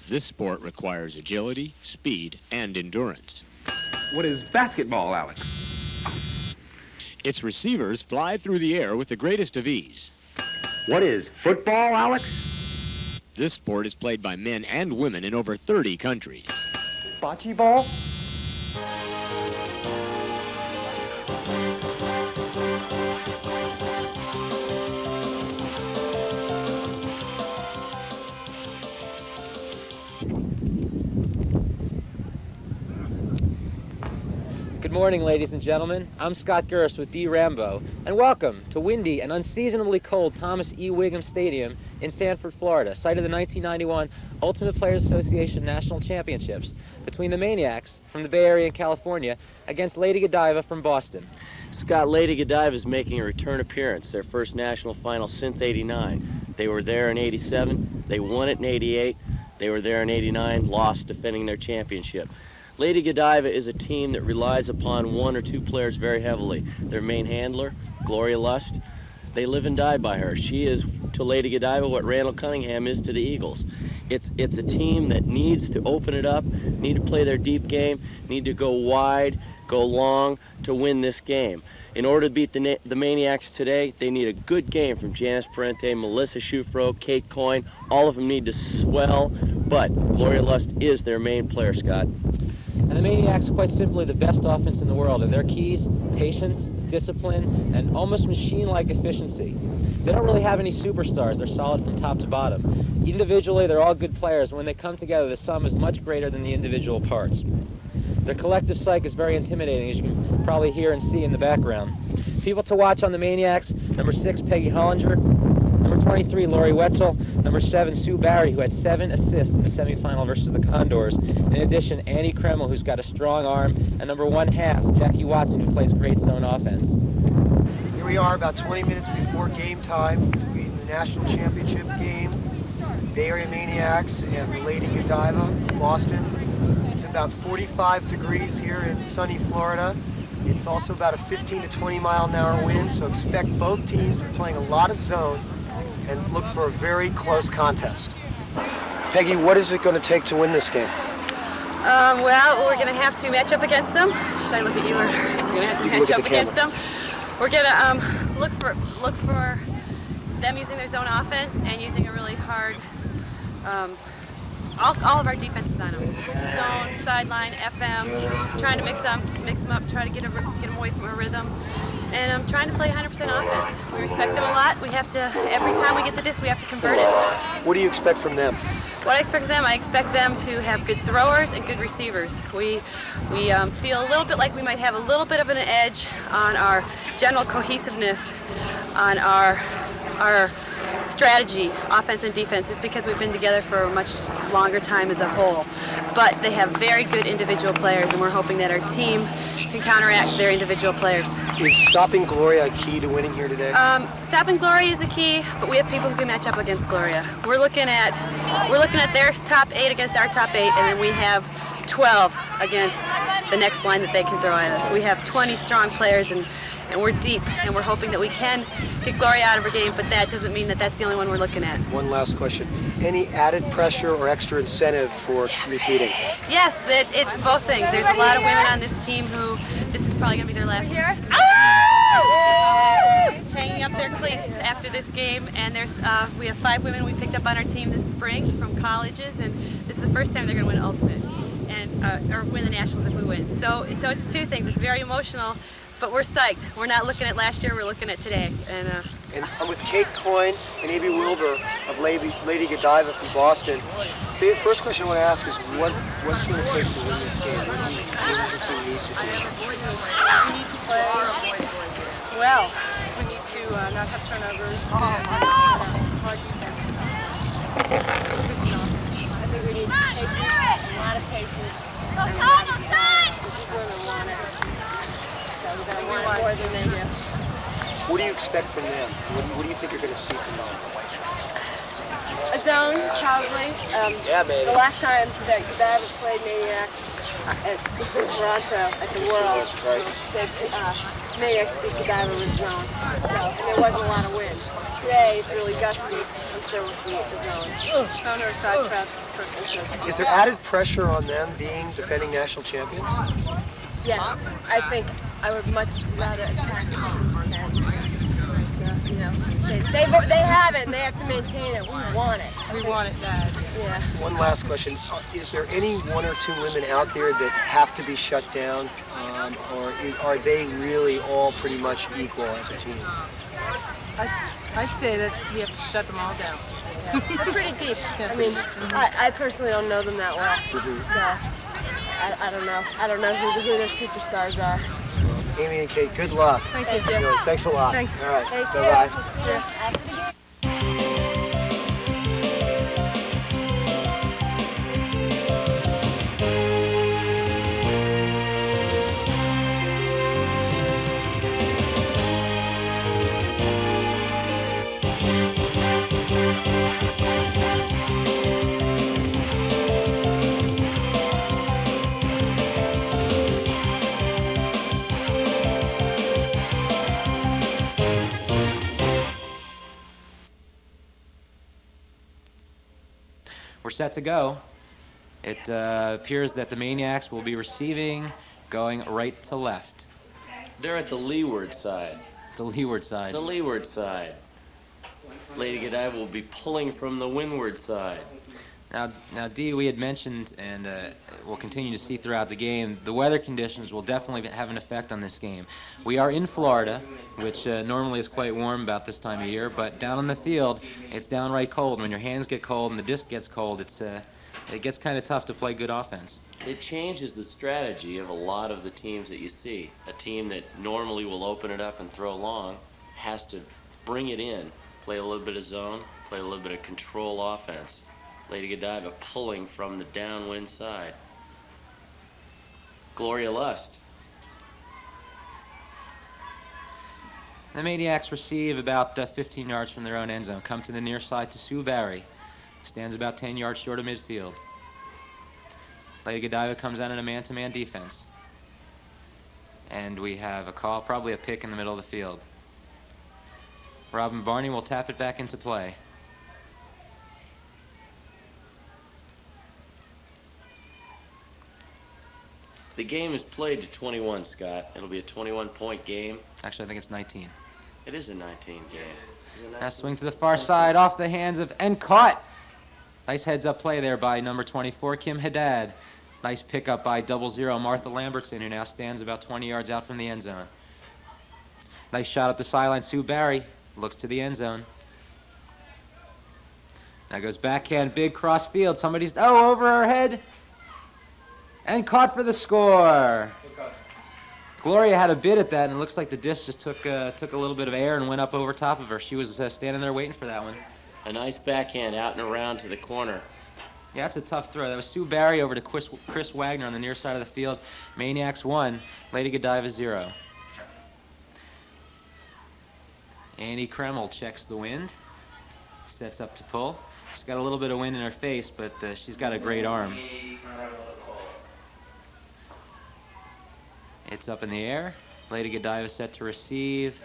This sport requires agility, speed, and endurance. What is basketball, Alex? Its receivers fly through the air with the greatest of ease. What is football, Alex? This sport is played by men and women in over 30 countries. Bocce ball? Good morning, ladies and gentlemen. I'm Scott Gerst with D. Rambo, and welcome to windy and unseasonably cold Thomas E. Wiggum Stadium in Sanford, Florida, site of the 1991 Ultimate Players Association National Championships between the Maine-iacs from the Bay Area in California against Lady Godiva from Boston. Scott, Lady Godiva is making a return appearance, their first national final since '89. They were there in '87, they won it in '88, they were there in '89, lost, defending their championship. Lady Godiva is a team that relies upon one or two players very heavily. Their main handler, Gloria Lust, they live and die by her. She is to Lady Godiva what Randall Cunningham is to the Eagles. It's a team that needs to open it up, need to play their deep game, need to go wide, go long to win this game. In order to beat the Maine-iacs today, they need a good game from Janice Parente, Melissa Schufro, Kate Coyne. All of them need to swell, but Gloria Lust is their main player, Scott. And the Maine-iacs are quite simply the best offense in the world, and their keys, patience, discipline, and almost machine-like efficiency. They don't really have any superstars. They're solid from top to bottom. Individually, they're all good players, and when they come together, the sum is much greater than the individual parts. Their collective psyche is very intimidating, as you can probably hear and see in the background. People to watch on the Maine-iacs: number 6, Peggy Hollinger; number 23, Lori Wetzel; number 7, Sue Barry, who had 7 assists in the semifinal versus the Condors. In addition, Annie Kreml, who's got a strong arm; and number 1/2, Jackie Watson, who plays great zone offense. Here we are about 20 minutes before game time between the national championship game, Bay Area Maine-iacs and the Lady Godiva, Boston. It's about 45 degrees here in sunny Florida. It's also about a 15 to 20 mile an hour wind, so expect both teams to be playing a lot of zone and look for a very close contest. Peggy, what is it going to take to win this game? Well, we're going to have to match up against them. Should I look at you, or we're going to have to match up against them? We're going to look for them using their zone offense and using a really hard, all of our defenses on them. Zone, sideline, FM, trying to mix them up, try to get them away from our rhythm. And I'm trying to play 100% offense. We respect them a lot. We have to, every time we get the disc, we have to convert it. What do you expect from them? What I expect from them, I expect them to have good throwers and good receivers. We feel a little bit like we might have a little bit of an edge on our general cohesiveness, on our strategy, offense and defense, is because we've been together for a much longer time as a whole. But they have very good individual players, and we're hoping that our team can counteract their individual players. Is stopping Gloria a key to winning here today? Stopping Gloria is a key, but we have people who can match up against Gloria. We're looking at their top 8 against our top 8, and then we have 12 against the next line that they can throw at us. We have 20 strong players, and we're deep, and we're hoping that we can get Gloria out of her game, but that doesn't mean that that's the only one we're looking at. One last question. Any added pressure or extra incentive for repeating? Yes, it's both things. There's a lot of women on this team who, this is probably going to be their last hanging up their cleats after this game, and we have 5 women we picked up on our team this spring from colleges, and this is the first time they're going to win Ultimate, and or win the Nationals if we win. So it's 2 things. It's very emotional, but we're psyched. We're not looking at last year, we're looking at today. And I'm with Kate Coyne and Amy Wilbur of Lady Godiva from Boston. The first question I want to ask is, what's going to take to win this game? What does your team need to do? We need to play well. We need to not have turnovers, hard defense, consistent offense. I think we need patience, a lot of patience. These women want it. So we're going to want it more than they do. What do you expect from them? What do you think you're going to see from them? A zone, probably. Yeah, baby. The last time that Godiva played Maine-iacs at Toronto at the World, Maine-iacs beat Godiva with zone. So, and there wasn't a lot of wind. Today, it's really gusty. I'm sure we'll see it the zone. Zone or side trap person. Is there added pressure on them being defending national champions? Yes, I think I would much rather attack them and, you know, they have it and they have to maintain it. We want it. We want it bad. Yeah. One last question. Is there any one or two women out there that have to be shut down, or are they really all pretty much equal as a team? I'd say that we have to shut them all down. They're pretty deep. I mean, I personally don't know them that well, so I don't know. I don't know who their superstars are. Amy and Kate, good luck. Thank you. Thanks a lot. Thanks. All right. Thank Bye-bye. you. We're set to go. It appears that the Maine-iacs will be receiving, going right to left. They're at the leeward side. The leeward side. The leeward side. Lady Godiva will be pulling from the windward side. Now, Dee, we had mentioned, and we'll continue to see throughout the game, the weather conditions will definitely have an effect on this game. We are in Florida, which normally is quite warm about this time of year, but down on the field, it's downright cold. When your hands get cold and the disc gets cold, it gets kind of tough to play good offense. It changes the strategy of a lot of the teams that you see. A team that normally will open it up and throw long has to bring it in, play a little bit of zone, play a little bit of control offense. Lady Godiva pulling from the downwind side. Gloria Lust. The Maine-iacs receive about 15 yards from their own end zone. Come to the near side to Sue Barry. Stands about 10 yards short of midfield. Lady Godiva comes out in a man-to-man defense. And we have a call, probably a pick in the middle of the field. Robin Barney will tap it back into play. The game is played to 21, Scott. It'll be a 21-point game. Actually, I think it's 19. It is a 19 game. Now swing to the far side, off the hands of, and caught. Nice heads-up play there by number 24, Kim Haddad. Nice pickup by 00, Martha Lambertson, who now stands about 20 yards out from the end zone. Nice shot up the sideline. Sue Barry looks to the end zone. Now goes backhand, big cross field. Somebody's, over her head. And caught for the score. Gloria had a bid at that, and it looks like the disc just took a little bit of air and went up over top of her. She was standing there waiting for that one. A nice backhand out and around to the corner. Yeah, it's a tough throw. That was Sue Barry over to Chris Wagner on the near side of the field. Maine-iacs 1, Lady Godiva 0. Annie Kreml checks the wind, sets up to pull. She's got a little bit of wind in her face, but she's got a great arm. It's up in the air. Lady Godiva set to receive.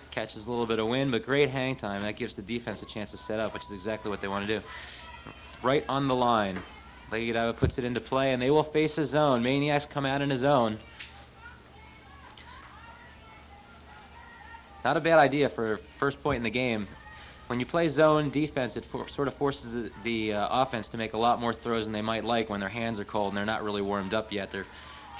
Catches a little bit of wind, but great hang time. That gives the defense a chance to set up, which is exactly what they want to do. Right on the line. Lady Godiva puts it into play, and they will face a zone. Maine-iacs come out in a zone. Not a bad idea for first point in the game. When you play zone defense, it sort of forces the offense to make a lot more throws than they might like when their hands are cold and they're not really warmed up yet. They're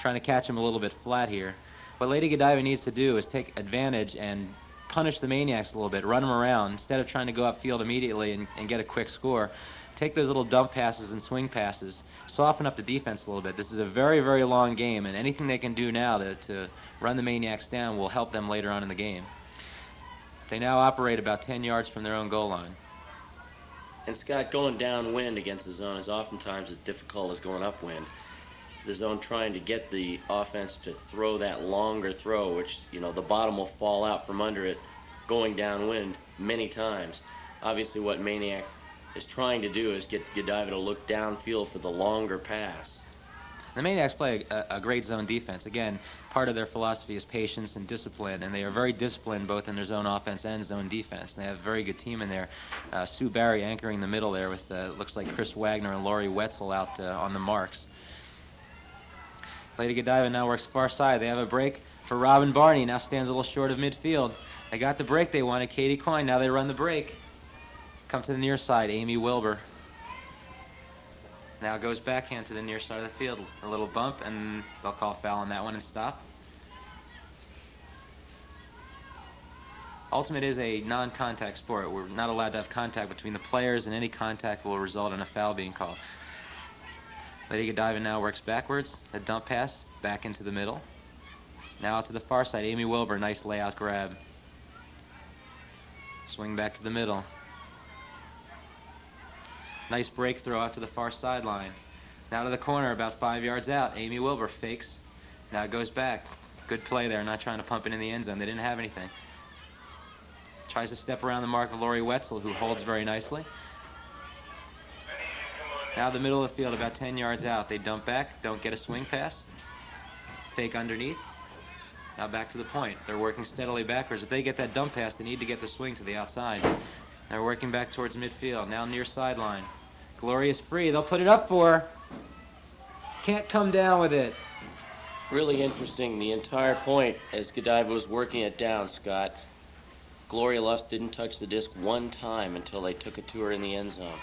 trying to catch them a little bit flat here. What Lady Godiva needs to do is take advantage and punish the Maine-iacs a little bit, run them around. Instead of trying to go upfield immediately and get a quick score, take those little dump passes and swing passes, soften up the defense a little bit. This is a very, very long game, and anything they can do now to run the Maine-iacs down will help them later on in the game. They now operate about 10 yards from their own goal line. And Scott, going downwind against the zone is oftentimes as difficult as going upwind. The zone trying to get the offense to throw that longer throw, which, you know, the bottom will fall out from under it going downwind many times. Obviously what Maine-iac is trying to do is get Godiva to look downfield for the longer pass. The Maine-iacs play a great zone defense. Again, part of their philosophy is patience and discipline, and they are very disciplined both in their zone offense and zone defense. And they have a very good team in there. Sue Barry anchoring the middle there with, looks like Chris Wagner and Laurie Wetzel out on the marks. Lady Godiva now works far side. They have a break for Robin Barney. Now stands a little short of midfield. They got the break they wanted. Katie Coyne. Now they run the break. Come to the near side. Amy Wilbur. Now goes backhand to the near side of the field. A little bump, and they'll call foul on that one and stop. Ultimate is a non-contact sport. We're not allowed to have contact between the players, and any contact will result in a foul being called. Lady Godiva now works backwards. A dump pass back into the middle. Now out to the far side. Amy Wilbur, nice layout grab. Swing back to the middle. Nice break throw out to the far sideline. Now to the corner, about 5 yards out. Amy Wilbur fakes. Now it goes back. Good play there, not trying to pump it in the end zone. They didn't have anything. Tries to step around the mark of Laurie Wetzel, who holds very nicely. Now the middle of the field, about 10 yards out. They dump back, don't get a swing pass. Fake underneath. Now back to the point. They're working steadily backwards. If they get that dump pass, they need to get the swing to the outside. They're working back towards midfield. Now near sideline. Gloria's free. They'll put it up for her. Can't come down with it. Really interesting, the entire point as Godiva was working it down, Scott. Gloria Lust didn't touch the disc one time until they took it to her in the end zone.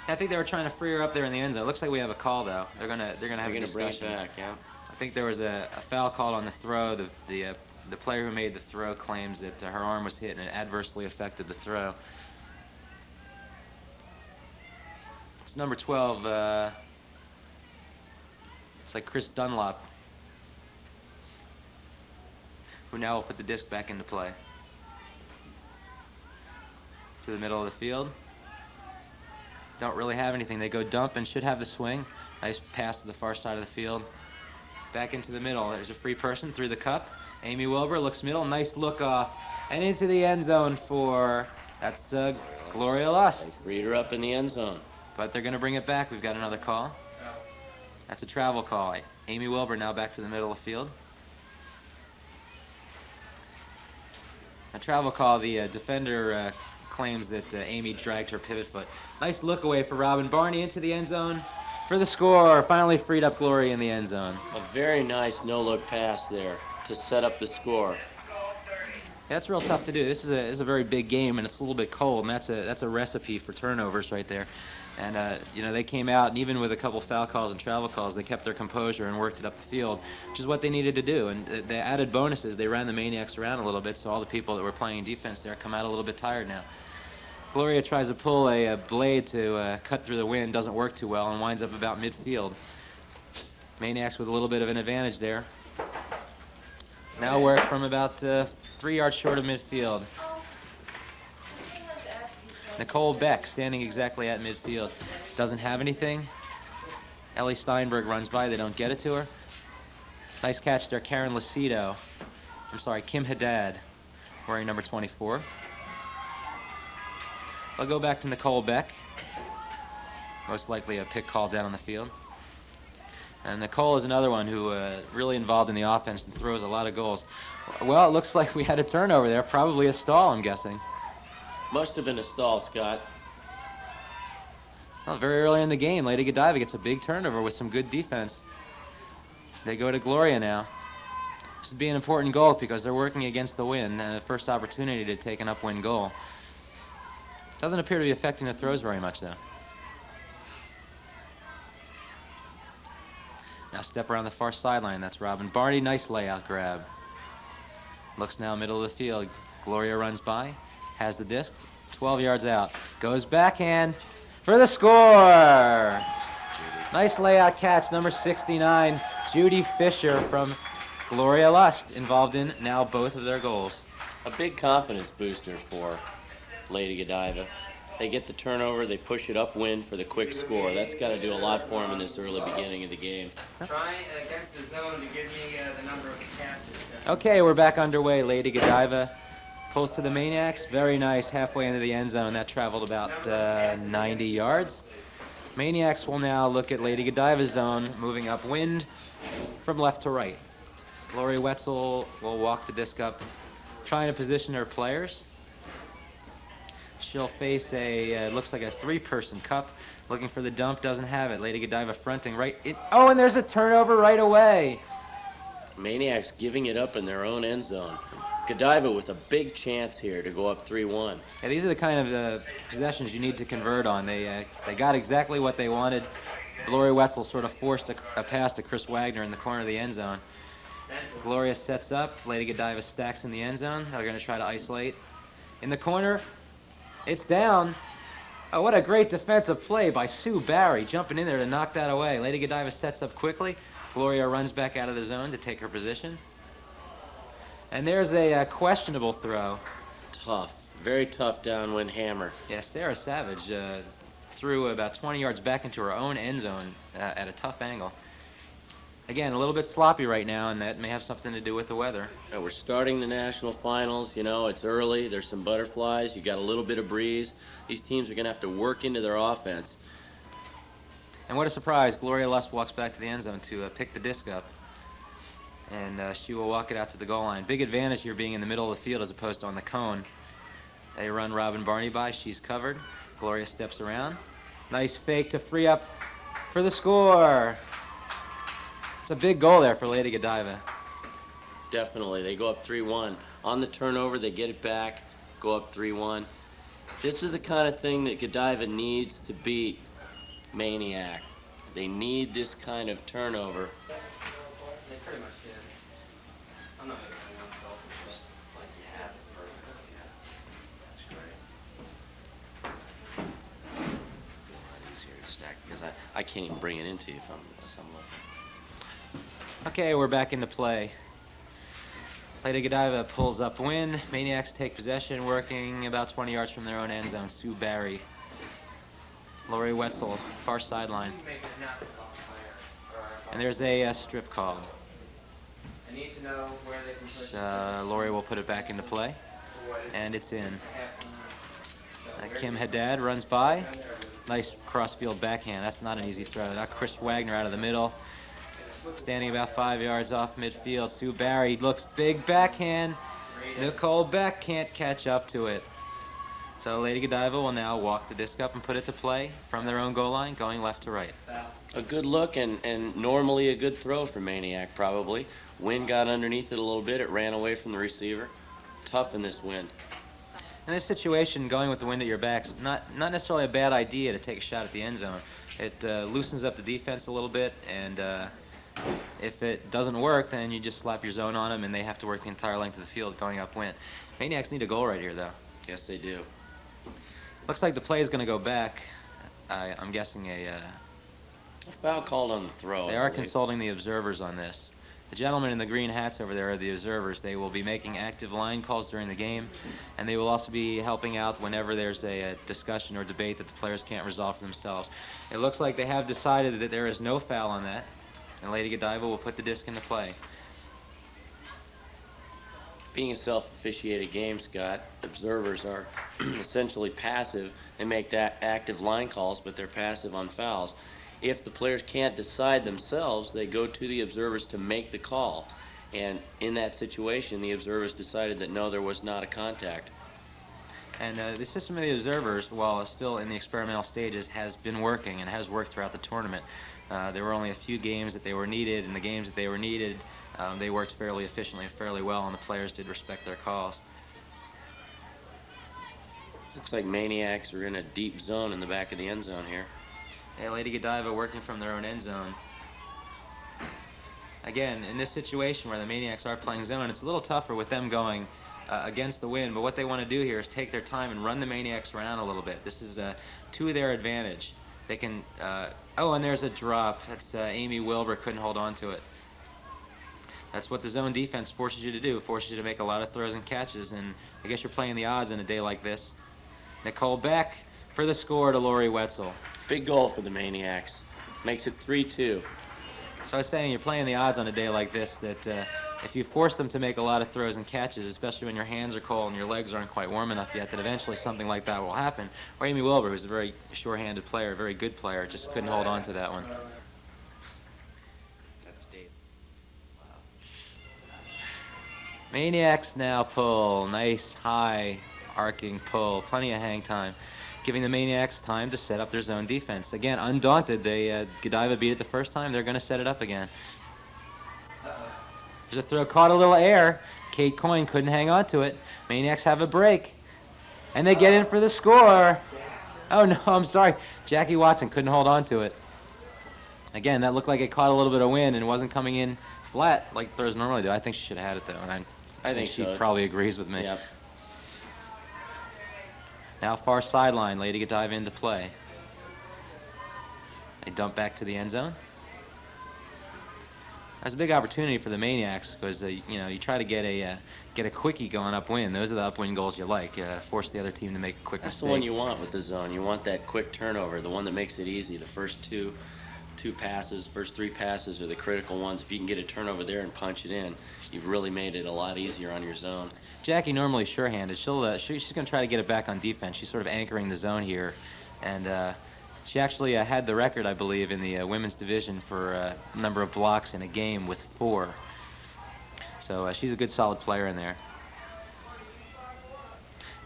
I think they were trying to free her up there in the end zone. It looks like we have a call though. They're gonna have a discussion. Bring it back, yeah. I think there was a foul called on the throw. The player who made the throw claims that her arm was hit and it adversely affected the throw. It's number 12. It's like Chris Dunlop, who now will put the disc back into play. To the middle of the field. Don't really have anything. They go dump and should have the swing. Nice pass to the far side of the field. Back into the middle. There's a free person through the cup. Amy Wilbur looks middle. Nice look off. And into the end zone for, that's Gloria Lust. They freed her up in the end zone. But they're going to bring it back. We've got another call. That's a travel call. Amy Wilbur now back to the middle of the field. A travel call. The defender claims that Amy dragged her pivot foot. Nice look away for Robin Barney into the end zone for the score. Finally freed up Gloria in the end zone. A very nice no-look pass there to set up the score. That's real tough to do. This is a very big game, and it's a little bit cold, and that's a recipe for turnovers right there. And you know, they came out, and even with a couple foul calls and travel calls, they kept their composure and worked it up the field, which is what they needed to do. And the added bonuses, they ran the Maine-iacs around a little bit, so all the people that were playing defense there come out a little bit tired now. Gloria tries to pull a blade to cut through the wind, doesn't work too well, and winds up about midfield. Maine-iacs with a little bit of an advantage there. Now work from about 3 yards short of midfield. Nicole Beck standing exactly at midfield. Doesn't have anything. Ellie Steinberg runs by. They don't get it to her. Nice catch there, Karen Lucido. I'm sorry, Kim Haddad, wearing number 24. They'll go back to Nicole Beck. Most likely a pick call down on the field. And Nicole is another one who really involved in the offense and throws a lot of goals. Well, it looks like we had a turnover there. Probably a stall, I'm guessing. Must have been a stall, Scott. Well, very early in the game, Lady Godiva gets a big turnover with some good defense. They go to Gloria now. This would be an important goal because they're working against the wind and a first opportunity to take an upwind goal. Doesn't appear to be affecting the throws very much, though. Now step around the far sideline. That's Robin Barney. Nice layout grab. Looks now middle of the field. Gloria runs by. Has the disc. 12 yards out. Goes backhand for the score. Nice layout catch. Number 69, Judy Fisher from Gloria Lust, involved in now both of their goals. A big confidence booster for Lady Godiva. They get the turnover, they push it upwind for the quick score. That's got to do a lot for them in this early beginning of the game. Try against the zone to give me the number of passes. Okay, we're back underway. Lady Godiva pulls to the Maine-iacs. Very nice, halfway into the end zone. That traveled about 90 yards. Maniacs will now look at Lady Godiva's zone, moving upwind from left to right. Gloria Wetzel will walk the disc up, trying to position her players. She'll face a, looks like a 3-person cup, looking for the dump, doesn't have it. Lady Godiva fronting right in. Oh, and there's a turnover right away. Maniacs giving it up in their own end zone. Godiva with a big chance here to go up 3-1. Yeah, these are the kind of possessions you need to convert on. They got exactly what they wanted. Gloria Wetzel sort of forced a pass to Chris Wagner in the corner of the end zone. Gloria sets up. Lady Godiva stacks in the end zone. They're going to try to isolate. In the corner, it's down. Oh, what a great defensive play by Sue Barry, jumping in there to knock that away. Lady Godiva sets up quickly. Gloria runs back out of the zone to take her position. And there's a questionable throw. Tough, very tough downwind hammer. Yeah, Sarah Savage threw about 20 yards back into her own end zone at a tough angle. Again, a little bit sloppy right now, and that may have something to do with the weather. Yeah, we're starting the national finals. You know, it's early. There's some butterflies. You got a little bit of breeze. These teams are going to have to work into their offense. And what a surprise. Gloria Lust walks back to the end zone to pick the disc up. And she will walk it out to the goal line. Big advantage here being in the middle of the field as opposed to on the cone. They run Robin Barney by. She's covered. Gloria steps around. Nice fake to free up for the score. It's a big goal there for Lady Godiva. Definitely. They go up 3-1. On the turnover, they get it back, go up 3-1. This is the kind of thing that Godiva needs to beat Maine-iac. They need this kind of turnover. They pretty much did. I'm not making anyone felt it, just like you have it perfectly. Yeah. That's great. Easier to stack because I can't even bring it into you if I'm looking. Okay, we're back into play. Lady Godiva pulls upwind. Maniacs take possession, working about 20 yards from their own end zone. Sue Barry. Lori Wetzel, far sideline. And there's a strip call. I need to know where they can put Lori will put it back into play. And it's in. Kim Haddad runs by. Nice cross-field backhand. That's not an easy throw. Now Chris Wagner out of the middle. Standing about 5 yards off midfield. Sue Barry looks big backhand. Nicole Beck can't catch up to it. So Lady Godiva will now walk the disc up and put it to play from their own goal line, going left to right. A good look and normally a good throw for Maine-iac probably. Wind got underneath it a little bit. It ran away from the receiver. Tough in this wind. In this situation, going with the wind at your back is not necessarily a bad idea to take a shot at the end zone. It loosens up the defense a little bit, and if it doesn't work, then you just slap your zone on them, and they have to work the entire length of the field going upwind. Maniacs need a goal right here, though. Yes, they do. Looks like the play is going to go back. I'm guessing a foul called on the throw. They are consulting the observers on this. The gentlemen in the green hats over there are the observers. They will be making active line calls during the game, and they will also be helping out whenever there's a discussion or debate that the players can't resolve for themselves. It looks like they have decided that there is no foul on that, and Lady Godiva will put the disc into play. Being a self-officiated game, Scott, observers are essentially passive. They make active line calls, but they're passive on fouls. If the players can't decide themselves, they go to the observers to make the call. And in that situation, the observers decided that no, there was not a contact. And the system of the observers, while still in the experimental stages, has been working and has worked throughout the tournament. There were only a few games that they were needed, and the games that they were needed, they worked fairly efficiently and fairly well, and the players did respect their calls. Looks like Maine-iacs are in a deep zone in the back of the end zone here. Yeah, Lady Godiva working from their own end zone. Again, in this situation where the Maine-iacs are playing zone, it's a little tougher with them going against the wind, but what they want to do here is take their time and run the Maine-iacs around a little bit. This is to their advantage. They can, oh, and there's a drop. That's Amy Wilbur couldn't hold on to it. That's what the zone defense forces you to do. It forces you to make a lot of throws and catches, and I guess you're playing the odds in a day like this. Nicole Beck for the score to Lori Wetzel. Big goal for the Maine-iacs. Makes it 3-2. So I was saying, you're playing the odds on a day like this, that if you force them to make a lot of throws and catches, especially when your hands are cold and your legs aren't quite warm enough yet, that eventually something like that will happen. Or Amy Wilbur, who's a very sure-handed player, a very good player, just couldn't hold on to that one. That's Dave. Wow. Maine-iacs now pull. Nice, high, arcing pull. Plenty of hang time, giving the Maine-iacs time to set up their zone defense. Again, undaunted. Godiva beat it the first time. They're going to set it up again. There's a throw, caught a little air. Kate Coyne couldn't hang on to it. Maine-iacs have a break. And they get in for the score. Oh, no, I'm sorry. Jackie Watson couldn't hold on to it. Again, that looked like it caught a little bit of wind and wasn't coming in flat like throws normally do. I think she should have had it, though. And I think she probably agrees with me. Yep. Now far sideline, Lady Godiva into play. They dump back to the end zone. That's a big opportunity for the Maine-iacs because you know, you try to get a quickie going upwind. Those are the upwind goals you like. Force the other team to make a quick mistake. That's the one you want with the zone. You want that quick turnover, the one that makes it easy. The first two passes, first three passes are the critical ones. If you can get a turnover there and punch it in, you've really made it a lot easier on your zone. Jackie normally sure-handed. She's going to try to get it back on defense. She's sort of anchoring the zone here, and she actually had the record, I believe, in the women's division for number of blocks in a game with 4. So she's a good, solid player in there.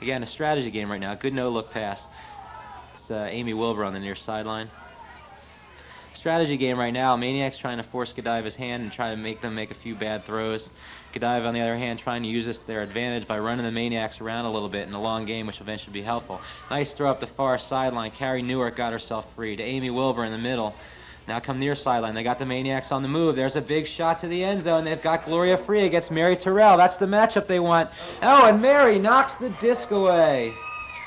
Again, a strategy game right now. Good no-look pass. It's Amy Wilbur on the near sideline. Strategy game right now. Maine-iacs trying to force Godiva's hand and try to make them make a few bad throws. Godiva, on the other hand, trying to use this to their advantage by running the Maine-iacs around a little bit in a long game, which will eventually be helpful. Nice throw up the far sideline. Carrie Newark got herself free to Amy Wilbur in the middle. Now come near sideline. They got the Maine-iacs on the move. There's a big shot to the end zone. They've got Gloria free against Mary Terrell. That's the matchup they want. Oh, and Mary knocks the disc away.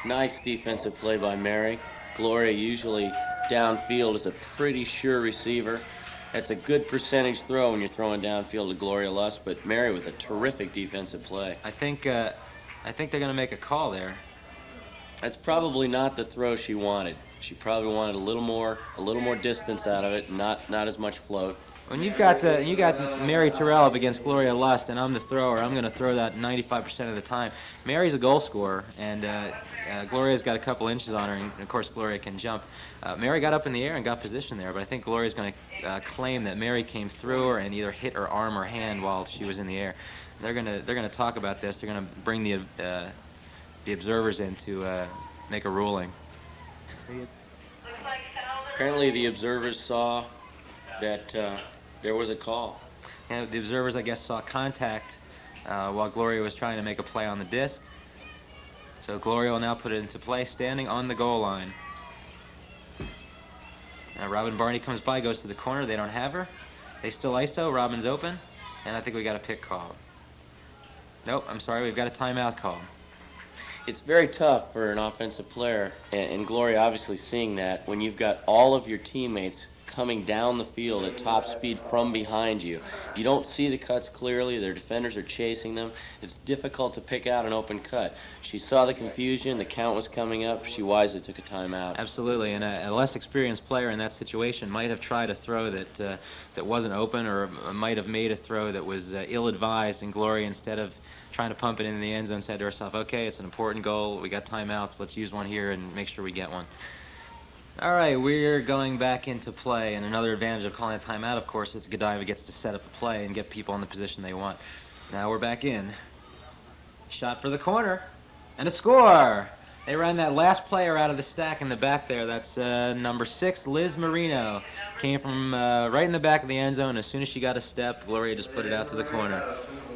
Nice defensive play by Mary. Gloria usually downfield is a pretty sure receiver. That's a good percentage throw when you're throwing downfield to Gloria Lust, but Mary with a terrific defensive play. I think they're going to make a call there. That's probably not the throw she wanted. She probably wanted a little more distance out of it, not as much float. When you got Mary Terrell up against Gloria Lust, and I'm the thrower, I'm going to throw that 95% of the time. Mary's a goal scorer, and Gloria's got a couple inches on her, and of course Gloria can jump. Mary got up in the air and got position there, but I think Gloria's going to claim that Mary came through her and either hit her arm or hand while she was in the air. They're going to talk about this. They're going to bring the observers in to make a ruling. Apparently the observers saw that there was a call. And the observers, I guess, saw contact while Gloria was trying to make a play on the disc. So Gloria will now put it into play, standing on the goal line. Now Robin Barney comes by, goes to the corner. They don't have her. They still ISO. Robin's open. And I think we got a pick call. Nope, I'm sorry. We've got a timeout call. It's very tough for an offensive player, and Gloria obviously seeing that, when you've got all of your teammates coming down the field at top speed from behind you. You don't see the cuts clearly. Their defenders are chasing them. It's difficult to pick out an open cut. She saw the confusion. The count was coming up. She wisely took a timeout. Absolutely, and a less experienced player in that situation might have tried a throw that wasn't open, or might have made a throw that was ill-advised, and Gloria, instead of trying to pump it into the end zone, said to herself, okay, it's an important goal. We got timeouts. Let's use one here and make sure we get one. All right, we're going back into play, and another advantage of calling a timeout, of course, is Godiva gets to set up a play and get people in the position they want. Now we're back in. Shot for the corner, and a score! They ran that last player out of the stack in the back there. That's number 6, Liz Marino. Came from right in the back of the end zone. As soon as she got a step, Gloria just put it out to the corner.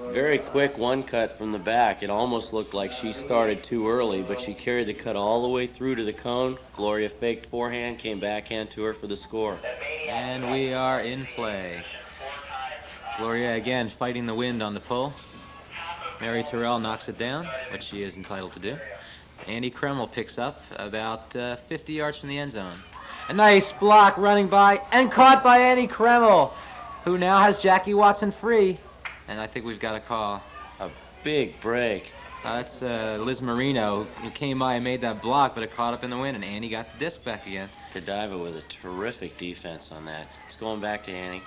Very quick one cut from the back. It almost looked like she started too early, but she carried the cut all the way through to the cone. Gloria faked forehand, came backhand to her for the score. And we are in play. Gloria again fighting the wind on the pull. Mary Terrell knocks it down, which she is entitled to do. Andy Kreml picks up about 50 yards from the end zone. A nice block running by and caught by Andy Kreml, who now has Jackie Watson free. And I think we've got a call. A big break. That's Liz Marino, who came by and made that block, but it caught up in the wind, and Annie got the disc back again. Godiva with a terrific defense on that. It's going back to Annie.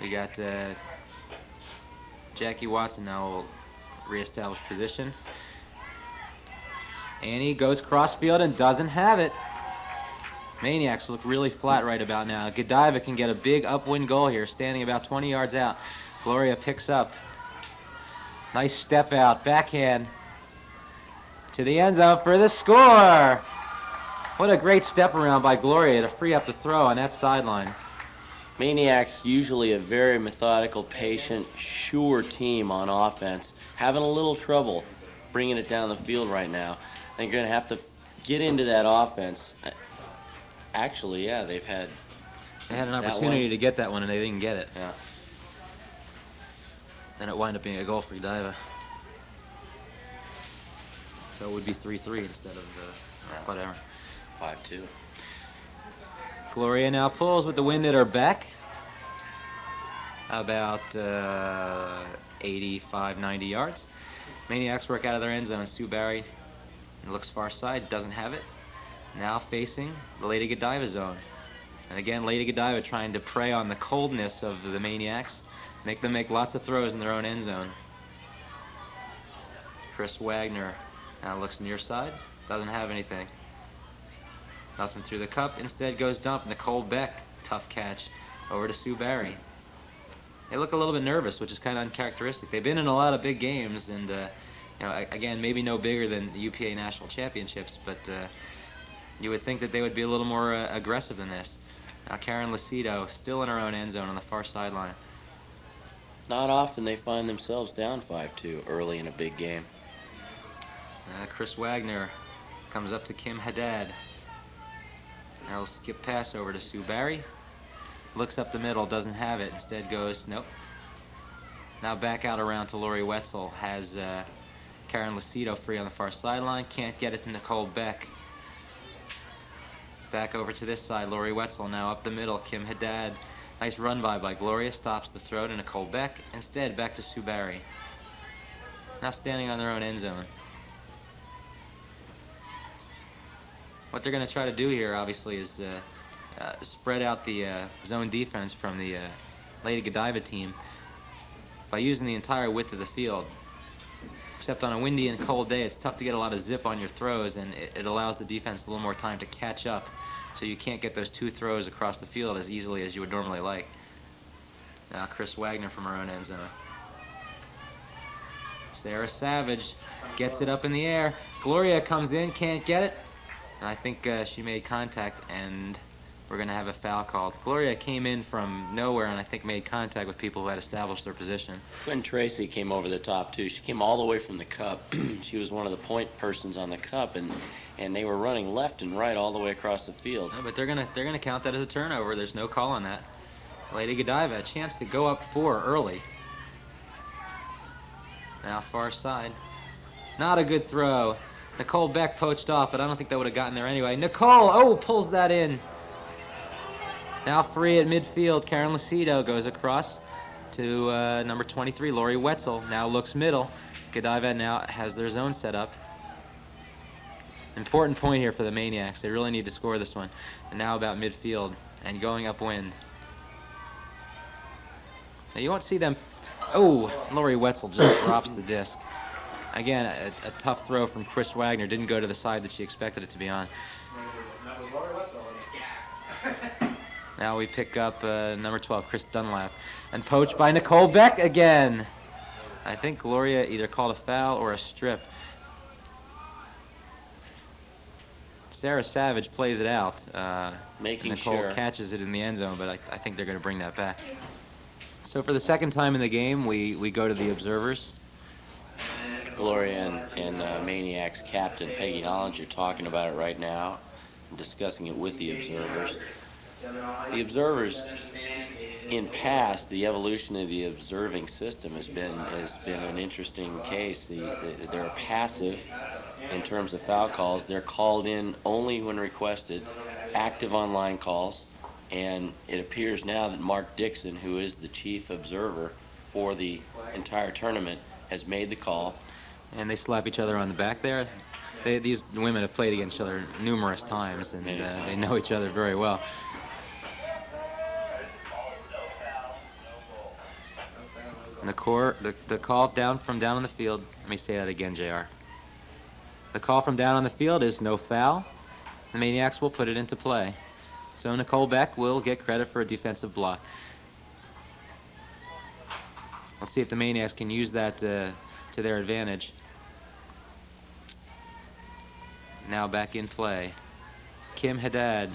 We got Jackie Watson now will reestablish position. Annie goes crossfield and doesn't have it. Maine-iacs look really flat right about now. Godiva can get a big upwind goal here, standing about 20 yards out. Gloria picks up. Nice step out, backhand to the end zone for the score. What a great step around by Gloria to free up the throw on that sideline. Maine-iacs usually a very methodical, patient, sure team on offense. Having a little trouble bringing it down the field right now. They're going to have to get into that offense. Actually, yeah, they had an opportunity to get that one, and they didn't get it. Yeah. And it wound up being a goal for Godiva. So it would be 3-3 instead of whatever. 5-2. Gloria now pulls with the wind at her back. About 85, 90 yards. Maine-iacs work out of their end zone. Sue Barry looks far side, doesn't have it. Now facing the Lady Godiva zone. And again, Lady Godiva trying to prey on the coldness of the Maine-iacs, make them make lots of throws in their own end zone. Chris Wagner now looks near side, doesn't have anything. Nothing through the cup, instead goes dump. Nicole Beck, tough catch, over to Sue Barry. They look a little bit nervous, which is kind of uncharacteristic. They've been in a lot of big games, and you know, again, maybe no bigger than the UPA National Championships, but you would think that they would be a little more aggressive than this. Now Karen Lucido still in her own end zone on the far sideline. Not often they find themselves down 5-2 early in a big game. Chris Wagner comes up to Kim Haddad. Now skip pass over to Sue Barry. Looks up the middle, doesn't have it. Instead goes, nope. Now back out around to Lori Wetzel. Has Karen Lucido free on the far sideline. Can't get it to Nicole Beck. Back over to this side. Lori Wetzel now up the middle. Kim Haddad. Nice run by Gloria. Stops the throw to Nicole Beck. Instead, back to Sue Barry. Now standing on their own end zone. What they're going to try to do here, obviously, is spread out the zone defense from the Lady Godiva team by using the entire width of the field. Except on a windy and cold day, it's tough to get a lot of zip on your throws, and it allows the defense a little more time to catch up, so you can't get those two throws across the field as easily as you would normally like. Now Chris Wagner from her own end zone. Sarah Savage gets it up in the air. Gloria comes in, can't get it. And I think she made contact, and we're going to have a foul called. Gloria came in from nowhere and I think made contact with people who had established their position. Quinn Tracy came over the top, too. She came all the way from the cup. She was one of the point persons on the cup, and they were running left and right all the way across the field. No, but they're gonna count that as a turnover. There's no call on that. Lady Godiva, a chance to go up 4 early. Now far side. Not a good throw. Nicole Beck poached off, but I don't think that would have gotten there anyway. Nicole, pulls that in. Now free at midfield. Karen Lucido goes across to number 23, Lori Wetzel. Now looks middle. Godiva now has their zone set up. Important point here for the Maine-iacs. They really need to score this one. And now about midfield and going upwind. Now you won't see them. Oh, Lori Wetzel just drops the disc. Again, a tough throw from Chris Wagner. Didn't go to the side that she expected it to be on. Now we pick up number 12, Chris Dunlap. And poached by Nicole Beck again. I think Gloria either called a foul or a strip. Sarah Savage plays it out. Making Nicole sure. catches it in the end zone, but I think they're going to bring that back. So for the second time in the game, we go to the observers. Gloria and Maine-iacs captain Peggy Hollinger talking about it right now, and discussing it with the observers. The observers, in past, the evolution of the observing system has been an interesting case. They're passive in terms of foul calls. They're called in only when requested, active online calls, and it appears now that Mark Dixon, who is the chief observer for the entire tournament, has made the call. And they slap each other on the back there. These women have played against each other numerous times, and they know each other very well. And the call down on the field, let me say that again, JR. The call from down on the field is no foul. The Maniacs will put it into play. So Nicole Beck will get credit for a defensive block. Let's see if the Maniacs can use that to their advantage. Now back in play. Kim Haddad.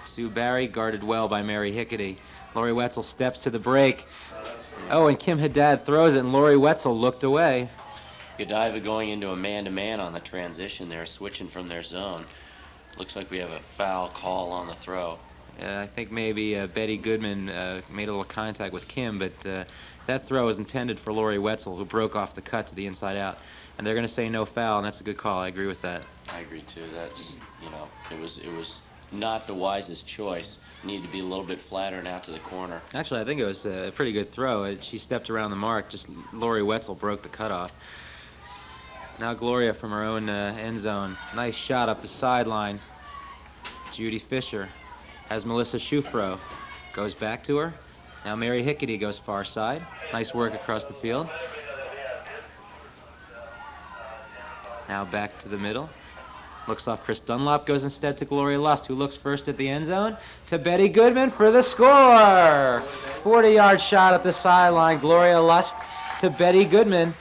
Sue Barry guarded well by Mary Hickety. Lori Wetzel steps to the break. Oh, and Kim Haddad throws it, and Lori Wetzel looked away. Godiva going into a man-to-man on the transition there, switching from their zone. Looks like we have a foul call on the throw. I think maybe Betty Goodman made a little contact with Kim, but that throw is intended for Lori Wetzel, who broke off the cut to the inside out. And they're going to say no foul, and that's a good call. I agree with that. I agree too. That's, you know, it was not the wisest choice. Needed to be a little bit flatter and out to the corner. Actually, I think it was a pretty good throw. She stepped around the mark. Just Lori Wetzel broke the cutoff. Now Gloria from her own end zone. Nice shot up the sideline. Judy Fisher has Melissa Schufro. Goes back to her. Now Mary Hickety goes far side. Nice work across the field. Now back to the middle. Looks off Chris Dunlop, goes instead to Gloria Lust, who looks first at the end zone, to Betty Goodman for the score. 40-yard shot at the sideline. Gloria Lust to Betty Goodman.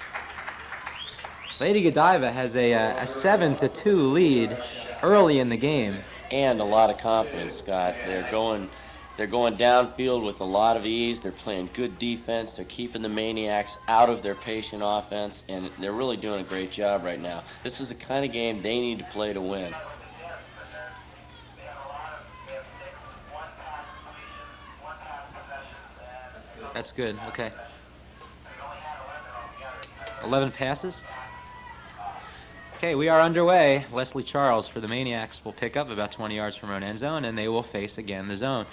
Lady Godiva has a 7-2 lead early in the game. And a lot of confidence, Scott. They're going downfield with a lot of ease. They're playing good defense. They're keeping the Maniacs out of their patient offense, and they're really doing a great job right now. This is the kind of game they need to play to win. That's good. Okay. 11 passes. Okay, we are underway. Leslie Charles for the Maniacs will pick up about 20 yards from her own end zone, and they will face again the zone.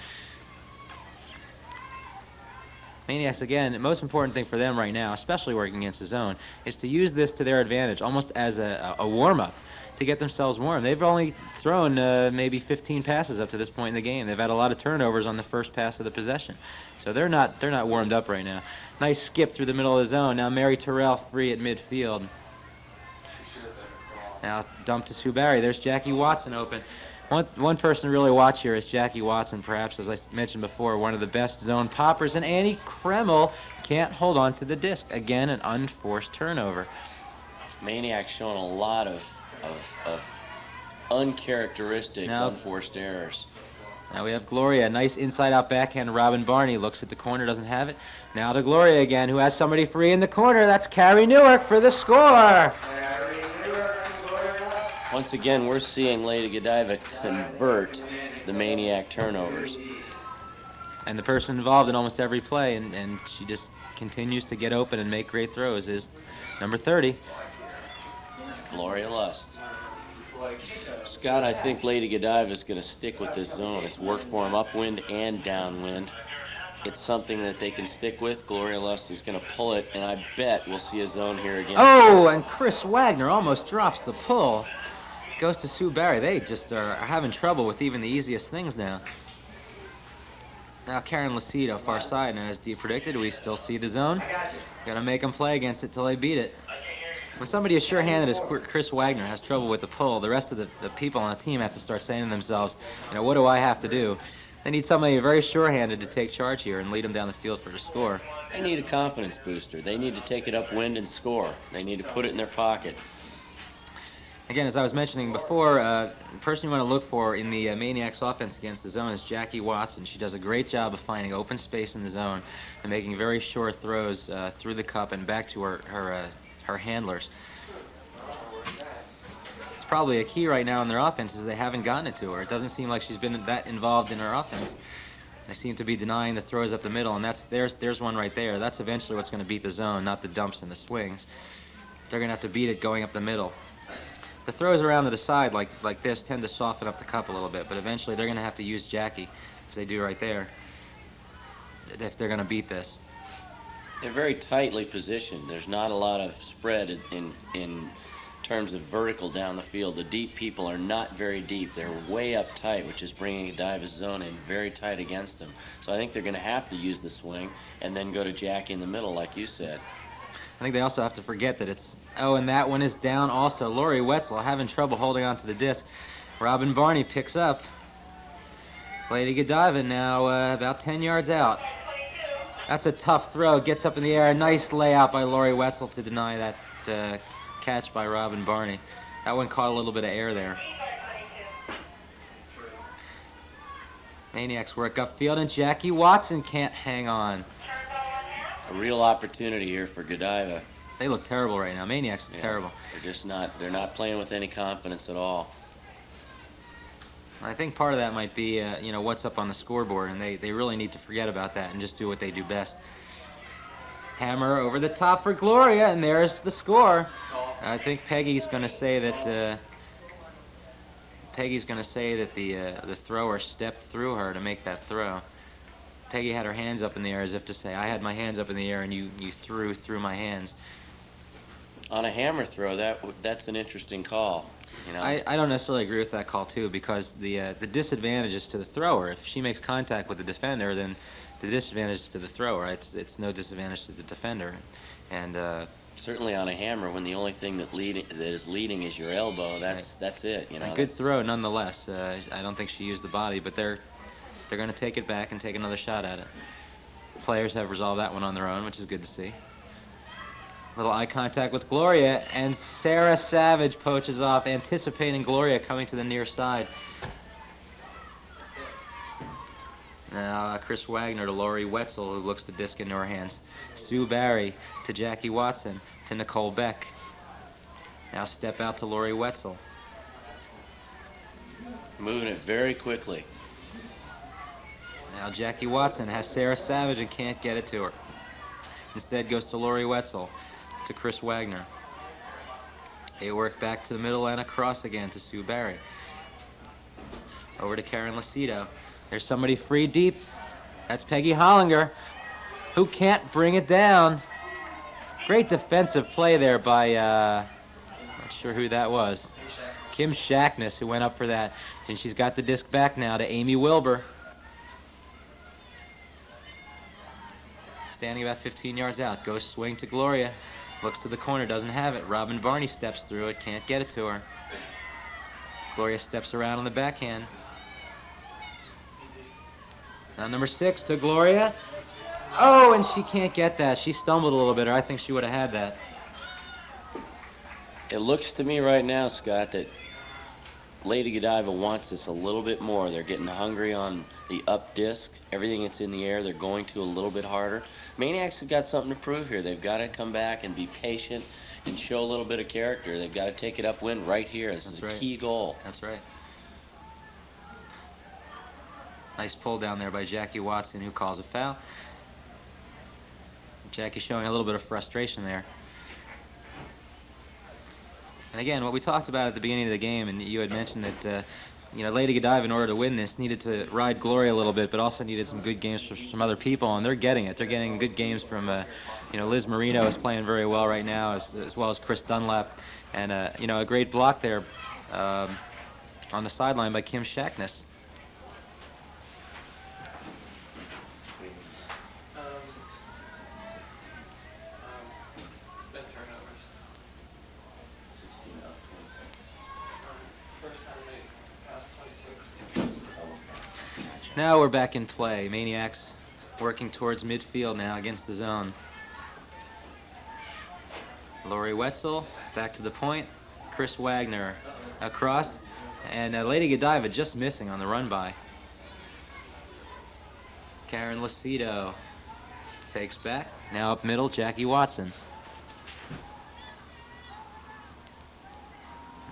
Maniacs, again, the most important thing for them right now, especially working against the zone, is to use this to their advantage, almost as a warm-up to get themselves warm. They've only thrown maybe 15 passes up to this point in the game. They've had a lot of turnovers on the first pass of the possession. So they're not warmed up right now. Nice skip through the middle of the zone. Now Mary Terrell free at midfield. Now dump to Sue Barry. There's Jackie Watson open. One person to really watch here is Jackie Watson, perhaps, as I mentioned before, one of the best zone poppers. And Annie Kreml can't hold on to the disc. Again, an unforced turnover. Maniacs showing a lot of uncharacteristic unforced errors. Now we have Gloria, nice inside-out backhand. Robin Barney looks at the corner, doesn't have it. Now to Gloria again, who has somebody free in the corner. That's Carrie Newark for the score. Once again, we're seeing Lady Godiva convert the Maniac turnovers. And the person involved in almost every play, and she just continues to get open and make great throws, is number 30. Gloria Lust. Scott, I think Lady Godiva is going to stick with this zone. It's worked for them upwind and downwind. It's something that they can stick with. Gloria Lust is going to pull it, and I bet we'll see a zone here again. Oh, and Chris Wagner almost drops the pull. Goes to Sue Barry. They just are having trouble with even the easiest things now. Now Karen Lucido, far side, and as Dee predicted, we still see the zone. Gotta make them play against it till they beat it. When somebody as sure-handed as Chris Wagner has trouble with the pull, the rest of the people on the team have to start saying to themselves, you know, what do I have to do? They need somebody very sure-handed to take charge here and lead them down the field for the score. They need a confidence booster. They need to take it upwind and score. They need to put it in their pocket. Again, as I was mentioning before, the person you want to look for in the Maniacs offense against the zone is Jackie Watson. She does a great job of finding open space in the zone and making very sure throws through the cup and back to her handlers. It's probably a key right now in their offense is they haven't gotten it to her. It doesn't seem like she's been that involved in her offense. They seem to be denying the throws up the middle, and there's one right there. That's eventually what's going to beat the zone, not the dumps and the swings. They're going to have to beat it going up the middle. The throws around to the side like this tend to soften up the cup a little bit, but eventually they're going to have to use Jackie, as they do right there, if they're going to beat this. They're very tightly positioned. There's not a lot of spread in terms of vertical down the field. The deep people are not very deep. They're way up tight, which is bringing Godiva's zone in very tight against them. So I think they're going to have to use the swing and then go to Jackie in the middle, like you said. I think they also have to forget that it's... Oh, and that one is down also. Lori Wetzel having trouble holding on to the disc. Robin Barney picks up. Lady Godiva now about 10 yards out. That's a tough throw. Gets up in the air. A nice layout by Lori Wetzel to deny that catch by Robin Barney. That one caught a little bit of air there. Maine-iacs work upfield, and Jackie Watson can't hang on. A real opportunity here for Godiva. They look terrible right now. Maine-iacs look terrible. They're just not. They're not playing with any confidence at all. I think part of that might be, you know, what's up on the scoreboard, and they really need to forget about that and just do what they do best. Hammer over the top for Gloria, and there's the score. I think Peggy's going to say that the thrower stepped through her to make that throw. Peggy had her hands up in the air as if to say, I had my hands up in the air and you threw through my hands. On a hammer throw, that's an interesting call. You know? I don't necessarily agree with that call too, because the disadvantage is to the thrower. If she makes contact with the defender, then the disadvantage is to the thrower. It's no disadvantage to the defender. And certainly on a hammer, when the only thing that is leading is your elbow, that's it. You know, a good throw nonetheless. I don't think she used the body, but they're going to take it back and take another shot at it. The players have resolved that one on their own, which is good to see. Little eye contact with Gloria, and Sarah Savage poaches off, anticipating Gloria coming to the near side. Now Chris Wagner to Lori Wetzel, who looks the disc into her hands. Sue Barry to Jackie Watson to Nicole Beck. Now step out to Lori Wetzel. Moving it very quickly. Now Jackie Watson has Sarah Savage and can't get it to her. Instead goes to Lori Wetzel to Chris Wagner. They work back to the middle and across again to Sue Barry. Over to Karen Lucido. There's somebody free deep. That's Peggy Hollinger, who can't bring it down. Great defensive play there by, not sure who that was. Kim Shackness, who went up for that. And she's got the disc back now to Amy Wilbur. Standing about 15 yards out. Goes swing to Gloria. Looks to the corner, doesn't have it. Robin Barney steps through it, can't get it to her. Gloria steps around on the backhand. Now number 6 to Gloria. Oh, and she can't get that. She stumbled a little bit, or I think she would have had that. It looks to me right now, Scott, that Lady Godiva wants this a little bit more. They're getting hungry on the up disc. Everything that's in the air, they're going to a little bit harder. Maine-iacs have got something to prove here. They've got to come back and be patient and show a little bit of character. They've got to take it upwind right here. This is a key goal. That's right. Nice pull down there by Jackie Watson, who calls a foul. Jackie showing a little bit of frustration there. And again, what we talked about at the beginning of the game, and you had mentioned that you know, Lady Godiva, in order to win this, needed to ride Gloria a little bit, but also needed some good games from some other people, and they're getting it. They're getting good games from, you know, Liz Marino is playing very well right now, as well as Chris Dunlap, and you know, a great block there on the sideline by Kim Shackness. Now we're back in play. Maine-iacs working towards midfield now against the zone. Lori Wetzel back to the point. Chris Wagner across. And Lady Godiva just missing on the run by. Karen Lucido takes back. Now up middle, Jackie Watson.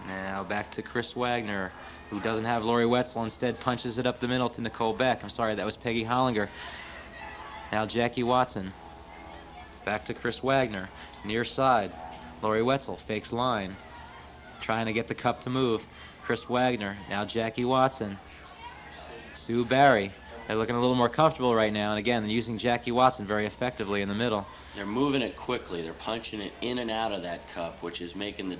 Now back to Chris Wagner, who doesn't have Lori Wetzel, instead punches it up the middle to Nicole Beck. I'm sorry, that was Peggy Hollinger. Now Jackie Watson. Back to Chris Wagner. Near side. Lori Wetzel fakes line. Trying to get the cup to move. Chris Wagner. Now Jackie Watson. Sue Barry. They're looking a little more comfortable right now, and again, they're using Jackie Watson very effectively in the middle. They're moving it quickly. They're punching it in and out of that cup, which is making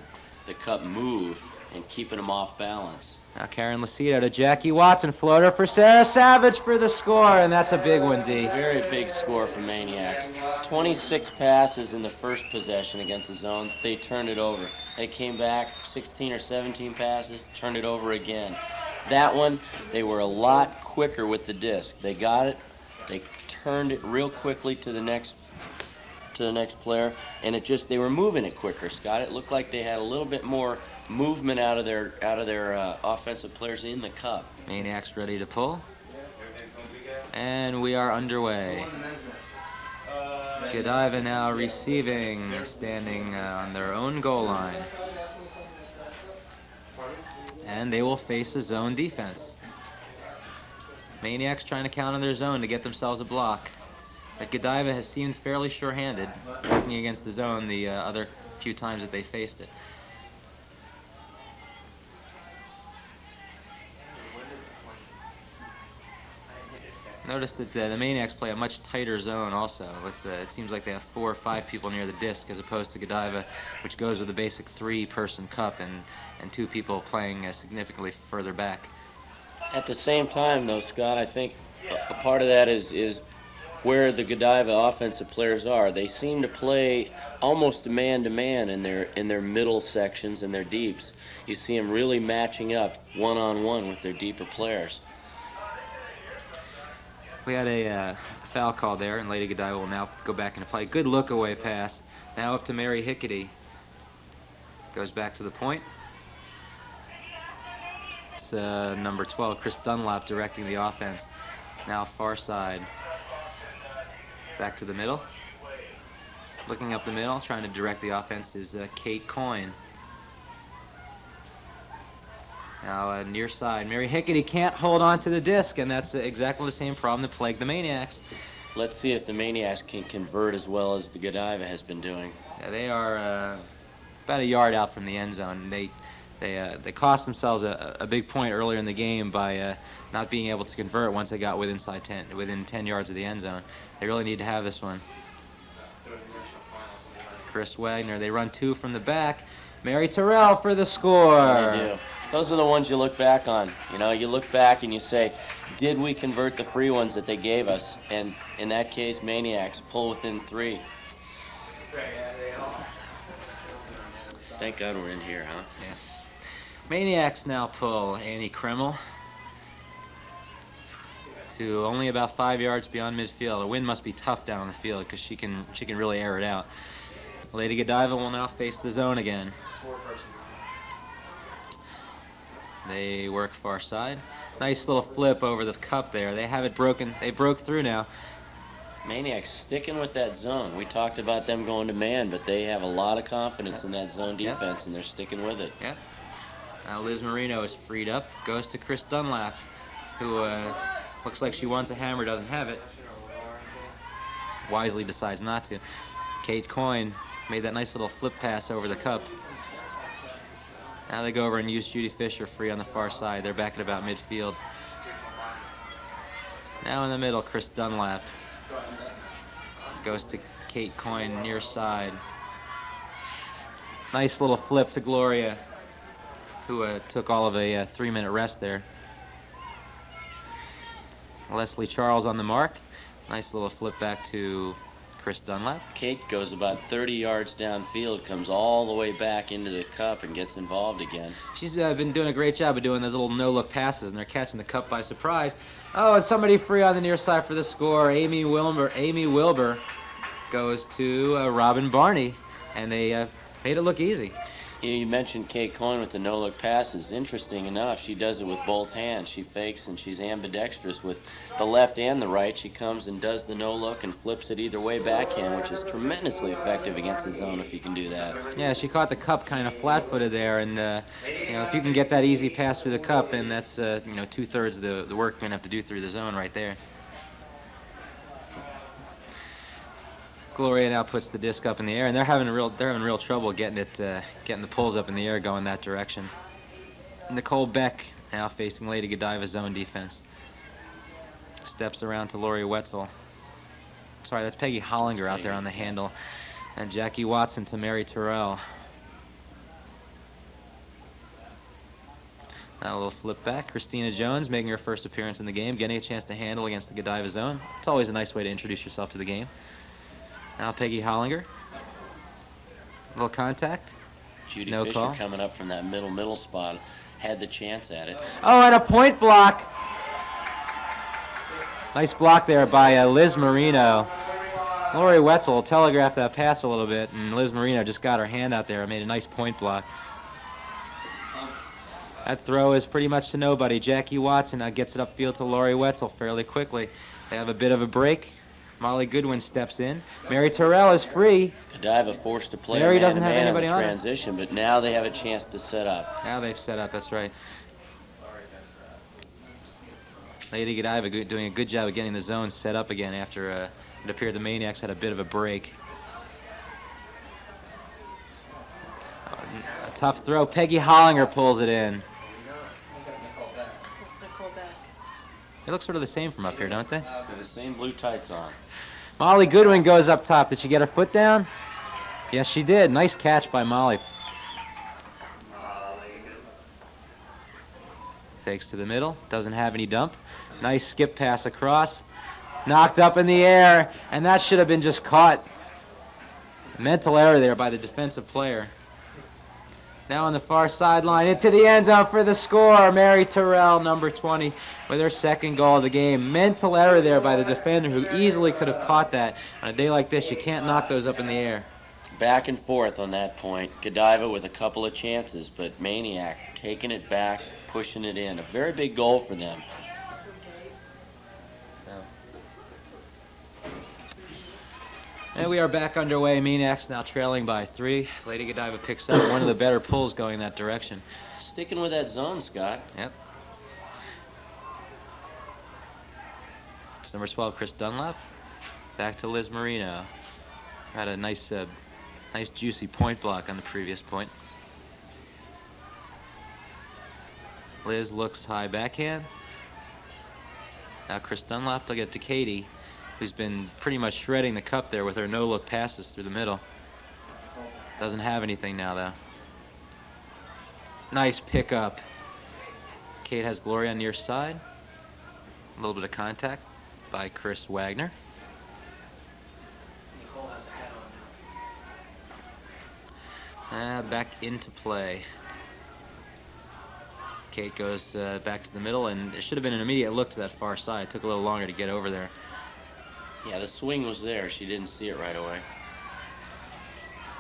the cup move and keeping them off balance. Now Karen Lucido to Jackie Watson, floater for Sarah Savage for the score, and that's a big one, D. Very big score for Maine-iacs. 26 passes in the first possession against the zone. They turned it over. They came back 16 or 17 passes, turned it over again. That one, they were a lot quicker with the disc. They got it, they turned it real quickly to the next player, and they were moving it quicker, Scott. It looked like they had a little bit more movement out of their offensive players in the cup. Maine-iacs ready to pull. And we are underway. Godiva now receiving, standing on their own goal line. And they will face a zone defense. Maine-iacs trying to count on their zone to get themselves a block. But Godiva has seemed fairly sure-handed working against the zone the other few times that they faced it. Notice that the Maine-iacs play a much tighter zone also. It seems like they have 4 or 5 people near the disc as opposed to Godiva, which goes with a basic 3-person cup and 2 people playing significantly further back. At the same time, though, Scott, I think a part of that is where the Godiva offensive players are. They seem to play almost man-to-man in their middle sections and their deeps. You see them really matching up one-on-one with their deeper players. We had a foul call there, and Lady Godiva will now go back into play. Good look-away pass. Now up to Mary Hickety. Goes back to the point. It's number 12, Chris Dunlap, directing the offense. Now far side. Back to the middle. Looking up the middle, trying to direct the offense is Kate Coyne. Now near side, Mary Hickety can't hold on to the disc, and that's exactly the same problem that plagued the Maine-iacs. Let's see if the Maine-iacs can convert as well as the Godiva has been doing. Yeah, they are about a yard out from the end zone. They cost themselves a big point earlier in the game by not being able to convert once they got within 10 yards of the end zone. They really need to have this one. Chris Wagner, they run 2 from the back. Mary Terrell for the score. They do. Those are the ones you look back on. You know, you look back and you say, did we convert the free ones that they gave us? And in that case, Maine-iacs pull within 3. Thank God we're in here, huh? Yeah. Maine-iacs now pull Annie Kreml to only about 5 yards beyond midfield. The wind must be tough down on the field because she can really air it out. Lady Godiva will now face the zone again. They work far side. Nice little flip over the cup there. They have it broken. They broke through now. Maine-iacs sticking with that zone. We talked about them going to man, but they have a lot of confidence in that zone defense, and they're sticking with it. Yeah. Now Liz Marino is freed up. Goes to Chris Dunlap, who looks like she wants a hammer, doesn't have it. Wisely decides not to. Kate Coyne made that nice little flip pass over the cup. Now they go over and use Judy Fisher free on the far side. They're back at about midfield. Now in the middle, Chris Dunlap. Goes to Kate Coyne near side. Nice little flip to Gloria, who took all of a 3-minute rest there. Leslie Charles on the mark. Nice little flip back to Chris Dunlap. Kate goes about 30 yards downfield, comes all the way back into the cup and gets involved again. She's been doing a great job of doing those little no-look passes, and they're catching the cup by surprise. Oh, and somebody free on the near side for the score. Amy Wilbur goes to Robin Barney, and they made it look easy. You mentioned Kate Coyne with the no-look passes. Interesting enough, she does it with both hands. She fakes and she's ambidextrous with the left and the right. She comes and does the no-look and flips it either way backhand, which is tremendously effective against the zone if you can do that. Yeah, she caught the cup kind of flat-footed there, and you know, if you can get that easy pass through the cup, then that's you know, 2/3 of the work you're gonna have to do through the zone right there. Gloria now puts the disc up in the air, and they're having real trouble getting the pulls up in the air going that direction. Nicole Beck now facing Lady Godiva's zone defense. Steps around to Lori Wetzel. Sorry, that's Peggy Hollinger out there on the handle. And Jackie Watson to Mary Terrell. Now a little flip back. Christina Jones making her first appearance in the game, getting a chance to handle against the Godiva zone. It's always a nice way to introduce yourself to the game. Now Peggy Hollinger. Little contact. Judy No Fisher call. coming up from that middle spot. Had the chance at it. Oh, and a point block. Nice block there by Liz Marino. Lori Wetzel telegraphed that pass a little bit, and Liz Marino just got her hand out there and made a nice point block. That throw is pretty much to nobody. Jackie Watson now gets it upfield to Lori Wetzel fairly quickly. They have a bit of a break. Molly Goodwin steps in. Mary Terrell is free. Godiva forced to play Mary doesn't have man-to-man in anybody the on her. transition, but now they have a chance to set up. Now they've set up, that's right. Lady Godiva doing a good job of getting the zone set up again after it appeared the Maine-iacs had a bit of a break. A tough throw. Peggy Hollinger pulls it in. They look sort of the same from up here, don't they? They're the same blue tights on. Molly Goodwin goes up top. Did she get her foot down? Yes, she did. Nice catch by Molly. Fakes to the middle. Doesn't have any dump. Nice skip pass across. Knocked up in the air, and that should have been just caught. Mental error there by the defensive player. Now on the far sideline, into the end zone for the score. Mary Terrell, number 20, with her second goal of the game. Mental error there by the defender who easily could have caught that. On a day like this, you can't knock those up in the air. Back and forth on that point. Godiva with a couple of chances, but Maine-iac taking it back, pushing it in. A very big goal for them. And we are back underway. Maine-iacs now trailing by 3. Lady Godiva picks up one of the better pulls going that direction. Sticking with that zone, Scott. Yep. It's number 12, Chris Dunlap. Back to Liz Marino. Had a nice juicy point block on the previous point. Liz looks high backhand. Now Chris Dunlap, they'll get to Katie, who's been pretty much shredding the cup there with her no-look passes through the middle. Doesn't have anything now, though. Nice pickup. Kate has Gloria on near side. A little bit of contact by Chris Wagner. Back into play. Kate goes back to the middle, and it should have been an immediate look to that far side. It took a little longer to get over there. Yeah, the swing was there. She didn't see it right away.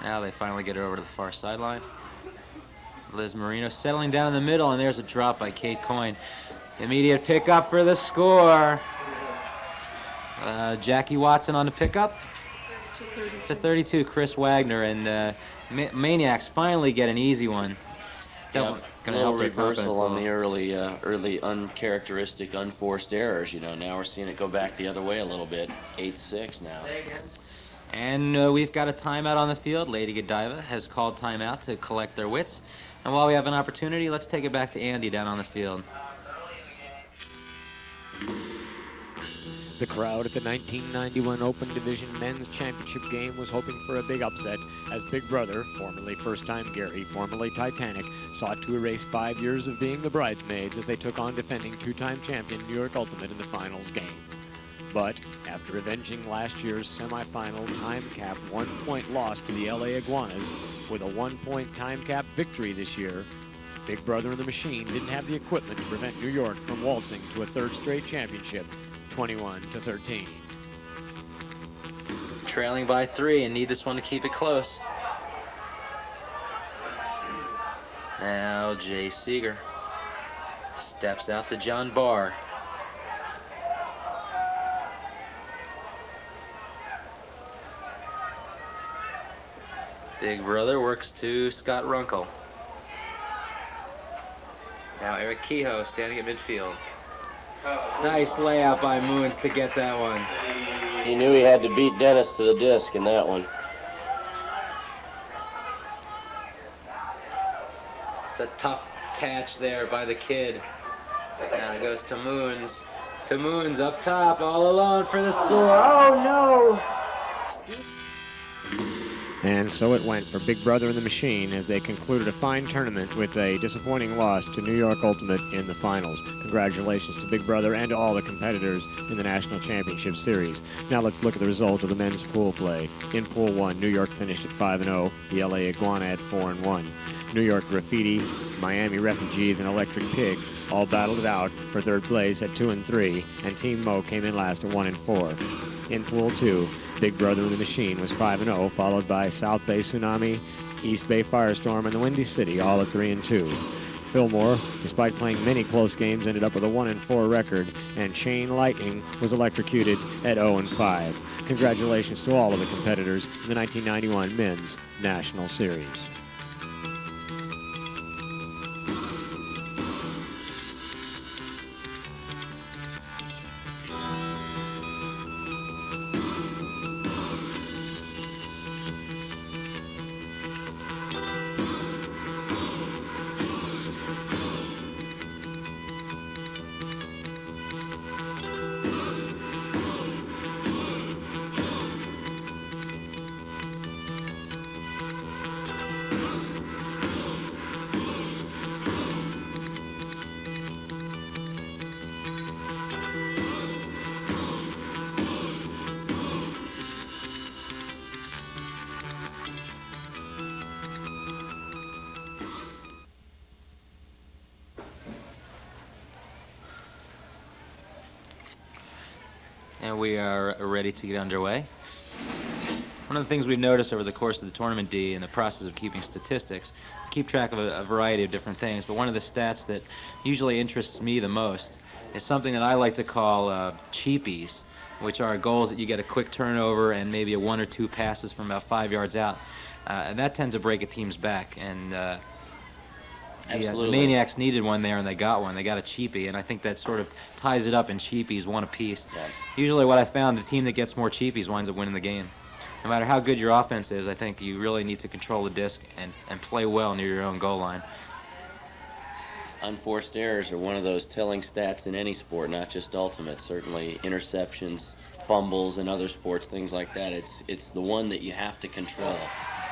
Now they finally get her over to the far sideline. Liz Marino settling down in the middle, and there's a drop by Kate Coyne. Immediate pickup for the score. Jackie Watson on the pickup. To 32, Chris Wagner, and Maine-iacs finally get an easy one. Yeah, a little reversal on the early uncharacteristic, unforced errors. You know, now we're seeing it go back the other way a little bit. 8-6 now. And we've got a timeout on the field. Lady Godiva has called timeout to collect their wits. And while we have an opportunity, let's take it back to Andy down on the field. The crowd at the 1991 Open Division Men's Championship game was hoping for a big upset as Big Brother, formerly First Time Gary, formerly Titanic, sought to erase 5 years of being the bridesmaids as they took on defending two-time champion New York Ultimate in the finals game. But after avenging last year's semifinal time cap 1-point loss to the LA Iguanas with a 1-point time cap victory this year, Big Brother and the Machine didn't have the equipment to prevent New York from waltzing to a third straight championship, 21-13. Trailing by 3 and need this one to keep it close. Now Jay Seeger steps out to John Barr. Big Brother works to Scott Runkle. Now Eric Kehoe standing at midfield. Nice layout by Moons to get that one. He knew he had to beat Dennis to the disc in that one. It's a tough catch there by the kid. Now it goes to Moons. To Moons up top, all alone for the score. Oh no! And so it went for Big Brother and the Machine as they concluded a fine tournament with a disappointing loss to New York Ultimate in the finals. Congratulations to Big Brother and to all the competitors in the National Championship Series. Now let's look at the result of the men's pool play. In Pool 1, New York finished at 5-0, the LA Iguana at 4-1. New York Graffiti, Miami Refugees, and Electric Pig all battled it out for third place at 2-3, and Team Mo came in last at 1-4. In Pool 2, Big Brother and the Machine was 5-0, followed by South Bay Tsunami, East Bay Firestorm, and the Windy City, all at 3-2. Fillmore, despite playing many close games, ended up with a 1-4 record, and Chain Lightning was electrocuted at 0-5. Congratulations to all of the competitors in the 1991 Men's National Series. And we are ready to get underway. One of the things we've noticed over the course of the tournament, D, in the process of keeping statistics, keep track of a variety of different things, but one of the stats that usually interests me the most is something that I like to call cheapies, which are goals that you get a quick turnover and maybe a 1 or 2 passes from about 5 yards out. And that tends to break a team's back. And the Maine-iacs needed one there, and they got one. They got a cheapie, and I think that sort of ties it up in cheapies, one apiece. Yeah. Usually what I found, the team that gets more cheapies winds up winning the game. No matter how good your offense is, I think you really need to control the disc and play well near your own goal line. Unforced errors are one of those telling stats in any sport, not just ultimate. Certainly interceptions, fumbles, and other sports, things like that. It's the one that you have to control.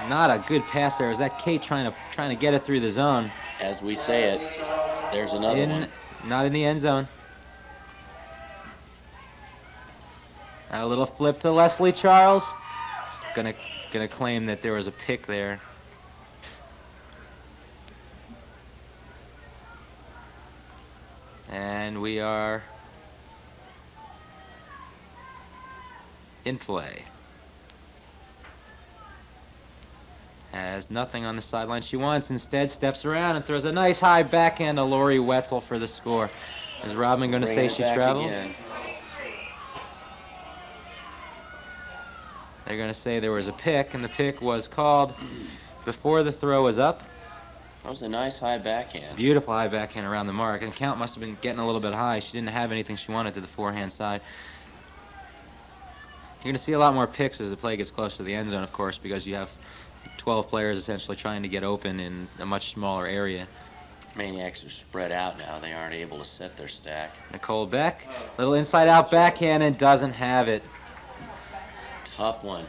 Not a good pass there. Is that Kate trying to get it through the zone? As we say it, there's another one. Not in the end zone. A little flip to Leslie Charles. Gonna claim that there was a pick there. And we are in play. Has nothing on the sideline she wants. Instead, steps around and throws a nice high backhand to Lori Wetzel for the score. Is Robin going to say she traveled? Again. They're going to say there was a pick, and the pick was called before the throw was up. That was a nice high backhand. Beautiful high backhand around the mark. And count must have been getting a little bit high. She didn't have anything she wanted to the forehand side. You're going to see a lot more picks as the play gets closer to the end zone, of course, because you have 12 players essentially trying to get open in a much smaller area. Maine-iacs are spread out now. They aren't able to set their stack. Nicole Beck, little inside-out backhand and doesn't have it. Tough one.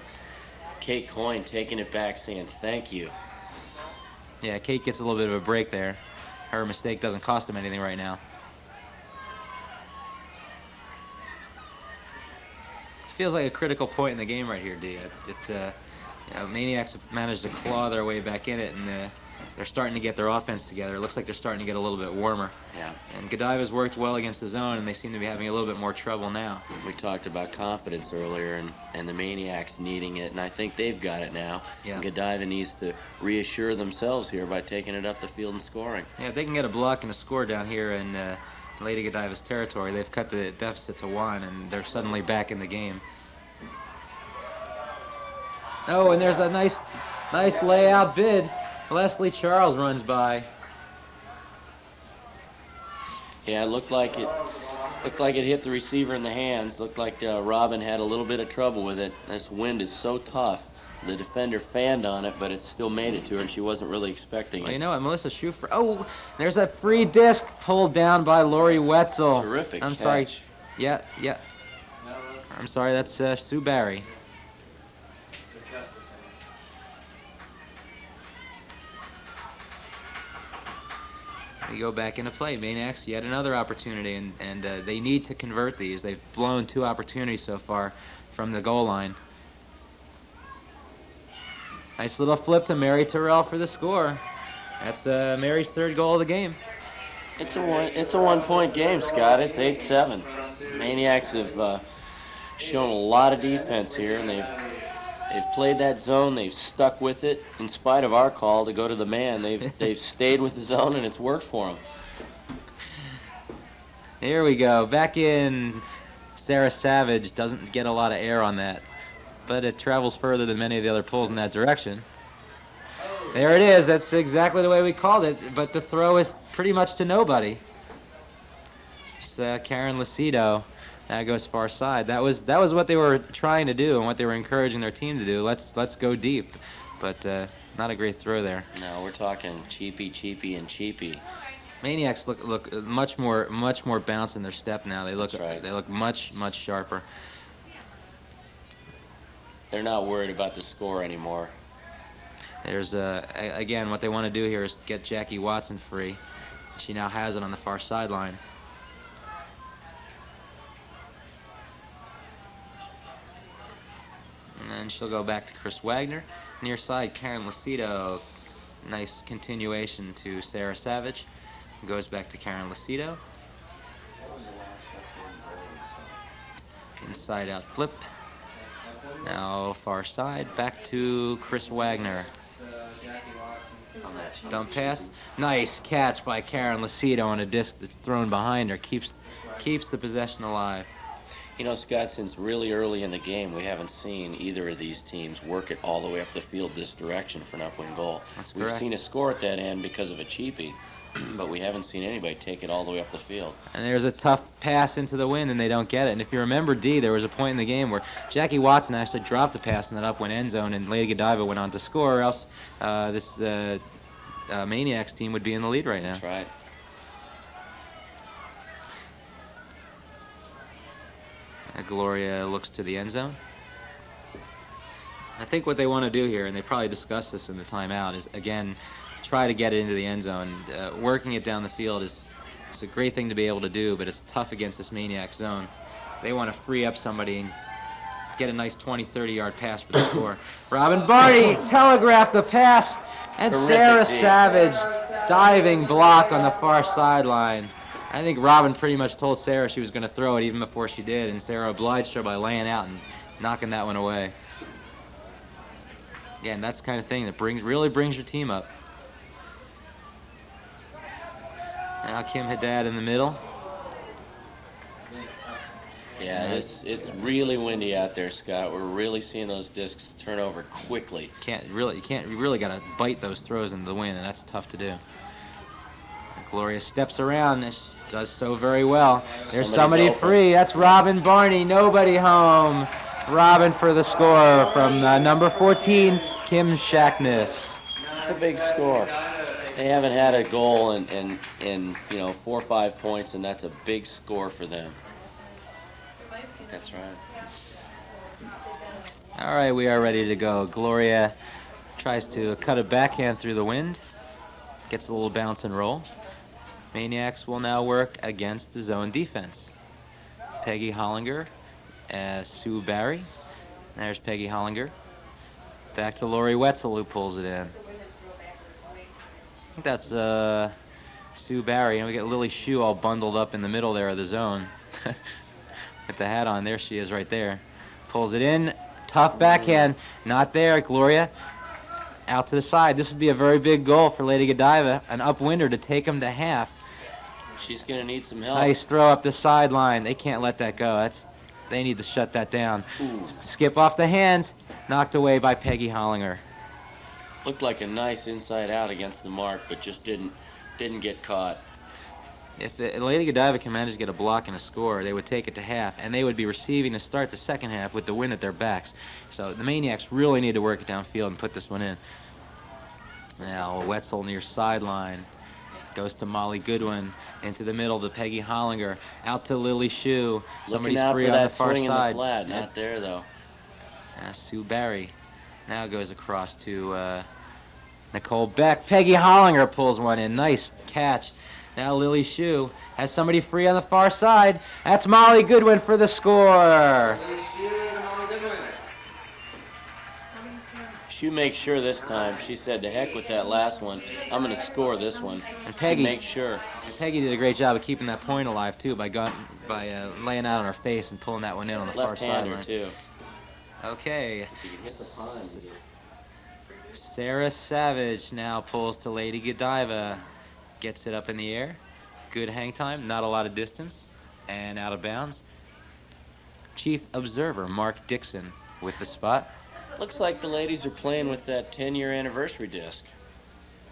Kate Coyne taking it back, saying thank you. Yeah, Kate gets a little bit of a break there. Her mistake doesn't cost him anything right now. It feels like a critical point in the game right here, D. Maine-iacs have managed to claw their way back in it, and they're starting to get their offense together. It looks like they're starting to get a little bit warmer. Yeah. And Godiva's worked well against the zone, and they seem to be having a little bit more trouble now. We talked about confidence earlier, and the Maine-iacs needing it, and I think they've got it now. Yeah. Godiva needs to reassure themselves here by taking it up the field and scoring. Yeah, if they can get a block and a score down here in Lady Godiva's territory, they've cut the deficit to 1, and they're suddenly back in the game. Oh, and there's a nice layout bid. Leslie Charles runs by. Yeah, it looked like it hit the receiver in the hands. Looked like Robin had a little bit of trouble with it. This wind is so tough. The defender fanned on it, but it still made it to her, and she wasn't really expecting it. Well, you know what, Melissa Schufer. Oh, there's a free disc pulled down by Lori Wetzel. Terrific I'm catch. sorry. Yeah. I'm sorry, that's Sue Barry. we go back into play. Maine-iacs, yet another opportunity, and they need to convert these. They've blown 2 opportunities so far from the goal line. Nice little flip to Mary Terrell for the score. That's Mary's 3rd goal of the game. It's a 1-point game, Scott. It's 8-7. Maine-iacs have shown a lot of defense here, and they've played that zone. They've stuck with it in spite of our call to go to the man. They've stayed with the zone, and it's worked for them. Here we go. Back in. Sarah Savage doesn't get a lot of air on that, but it travels further than many of the other pulls in that direction. There it is. That's exactly the way we called it, but the throw is pretty much to nobody. It's, Karen Lucido. That goes far side. That was what they were trying to do and what they were encouraging their team to do. Let's go deep, but not a great throw there. No, we're talking cheapy, and cheapy. Maine-iacs look much more bounce in their step now. They look much sharper. They're not worried about the score anymore. There's again, what they want to do here is get Jackie Watson free. She now has it on the far sideline. And then she'll go back to Chris Wagner. Near side, Karen Lucido. Nice continuation to Sarah Savage. Goes back to Karen Lucido. Inside out flip. Now far side, back to Chris Wagner. Dump pass. Nice catch by Karen Lucido on a disc that's thrown behind her. Keeps the possession alive. You know, Scott, since really early in the game, we haven't seen either of these teams work it all the way up the field this direction for an upwind goal. That's correct. We've seen a score at that end because of a cheapie, but we haven't seen anybody take it all the way up the field. And there's a tough pass into the wind, and they don't get it. And if you remember, D, there was a point in the game where Jackie Watson actually dropped the pass in that upwind end zone, and Lady Godiva went on to score, or else this Maine-iacs team would be in the lead right now. That's right. Gloria looks to the end zone. I think what they want to do here, and they probably discussed this in the timeout, is again try to get it into the end zone. Working it down the field is a great thing to be able to do, but it's tough against this Maine-iac zone. They want to free up somebody and get a nice 20-30 yard pass for the score. Robin Barty telegraphed the pass, and Terrific Sarah deal. Savage diving block on the far sideline. I think Robin pretty much told Sarah she was going to throw it even before she did, and Sarah obliged her by laying out and knocking that one away. Again, that's the kind of thing that really brings your team up. Now Kim Haddad in the middle. Yeah, it's really windy out there, Scott. We're really seeing those discs turn over quickly. You really got to bite those throws into the wind, and that's tough to do. Gloria steps around and she does so very well. There's somebody free. That's Robin Barney. Nobody home. Robin for the score from number 14, Kim Shackness. It's a big score. They haven't had a goal in 4 or 5 points, and that's a big score for them. That's right. All right, we are ready to go. Gloria tries to cut a backhand through the wind. Gets a little bounce and roll. Maine-iacs will now work against the zone defense. Peggy Hollinger, Sue Barry. There's Peggy Hollinger. Back to Lori Wetzel, who pulls it in. I think that's Sue Barry. And we get Lily Shue all bundled up in the middle there of the zone. With the hat on, there she is right there. Pulls it in, tough backhand, not there, Gloria. Out to the side. This would be a very big goal for Lady Godiva, an upwinder to take them to half. She's going to need some help. Nice throw up the sideline. They can't let that go. They need to shut that down. Ooh. Skip off the hands, knocked away by Peggy Hollinger. Looked like a nice inside out against the mark, but just didn't get caught. If Lady Godiva can manage to get a block and a score, they would take it to half, and they would be receiving to start the second half with the wind at their backs. So the Maine-iacs really need to work it downfield and put this one in. Now Wetzel near sideline. Goes to Molly Goodwin, into the middle to Peggy Hollinger, out to Lily Shue. Somebody's free on the far swing side. In the flat. Not there though. Sue Barry now goes across to Nicole Beck. Peggy Hollinger pulls one in. Nice catch Now Lily Shue has somebody free on the far side. That's Molly Goodwin for the score. She makes sure this time. She said, to heck with that last one. I'm going to score this one. And Peggy, she makes sure. And Peggy did a great job of keeping that point alive, too, by laying out on her face and pulling that one in on the far sideline. Left-hander, too. Okay. If you can hit the pond. Sarah Savage now pulls to Lady Godiva. Gets it up in the air. Good hang time, not a lot of distance, and out of bounds. Chief Observer Mark Dixon with the spot. Looks like the ladies are playing with that 10-year anniversary disc.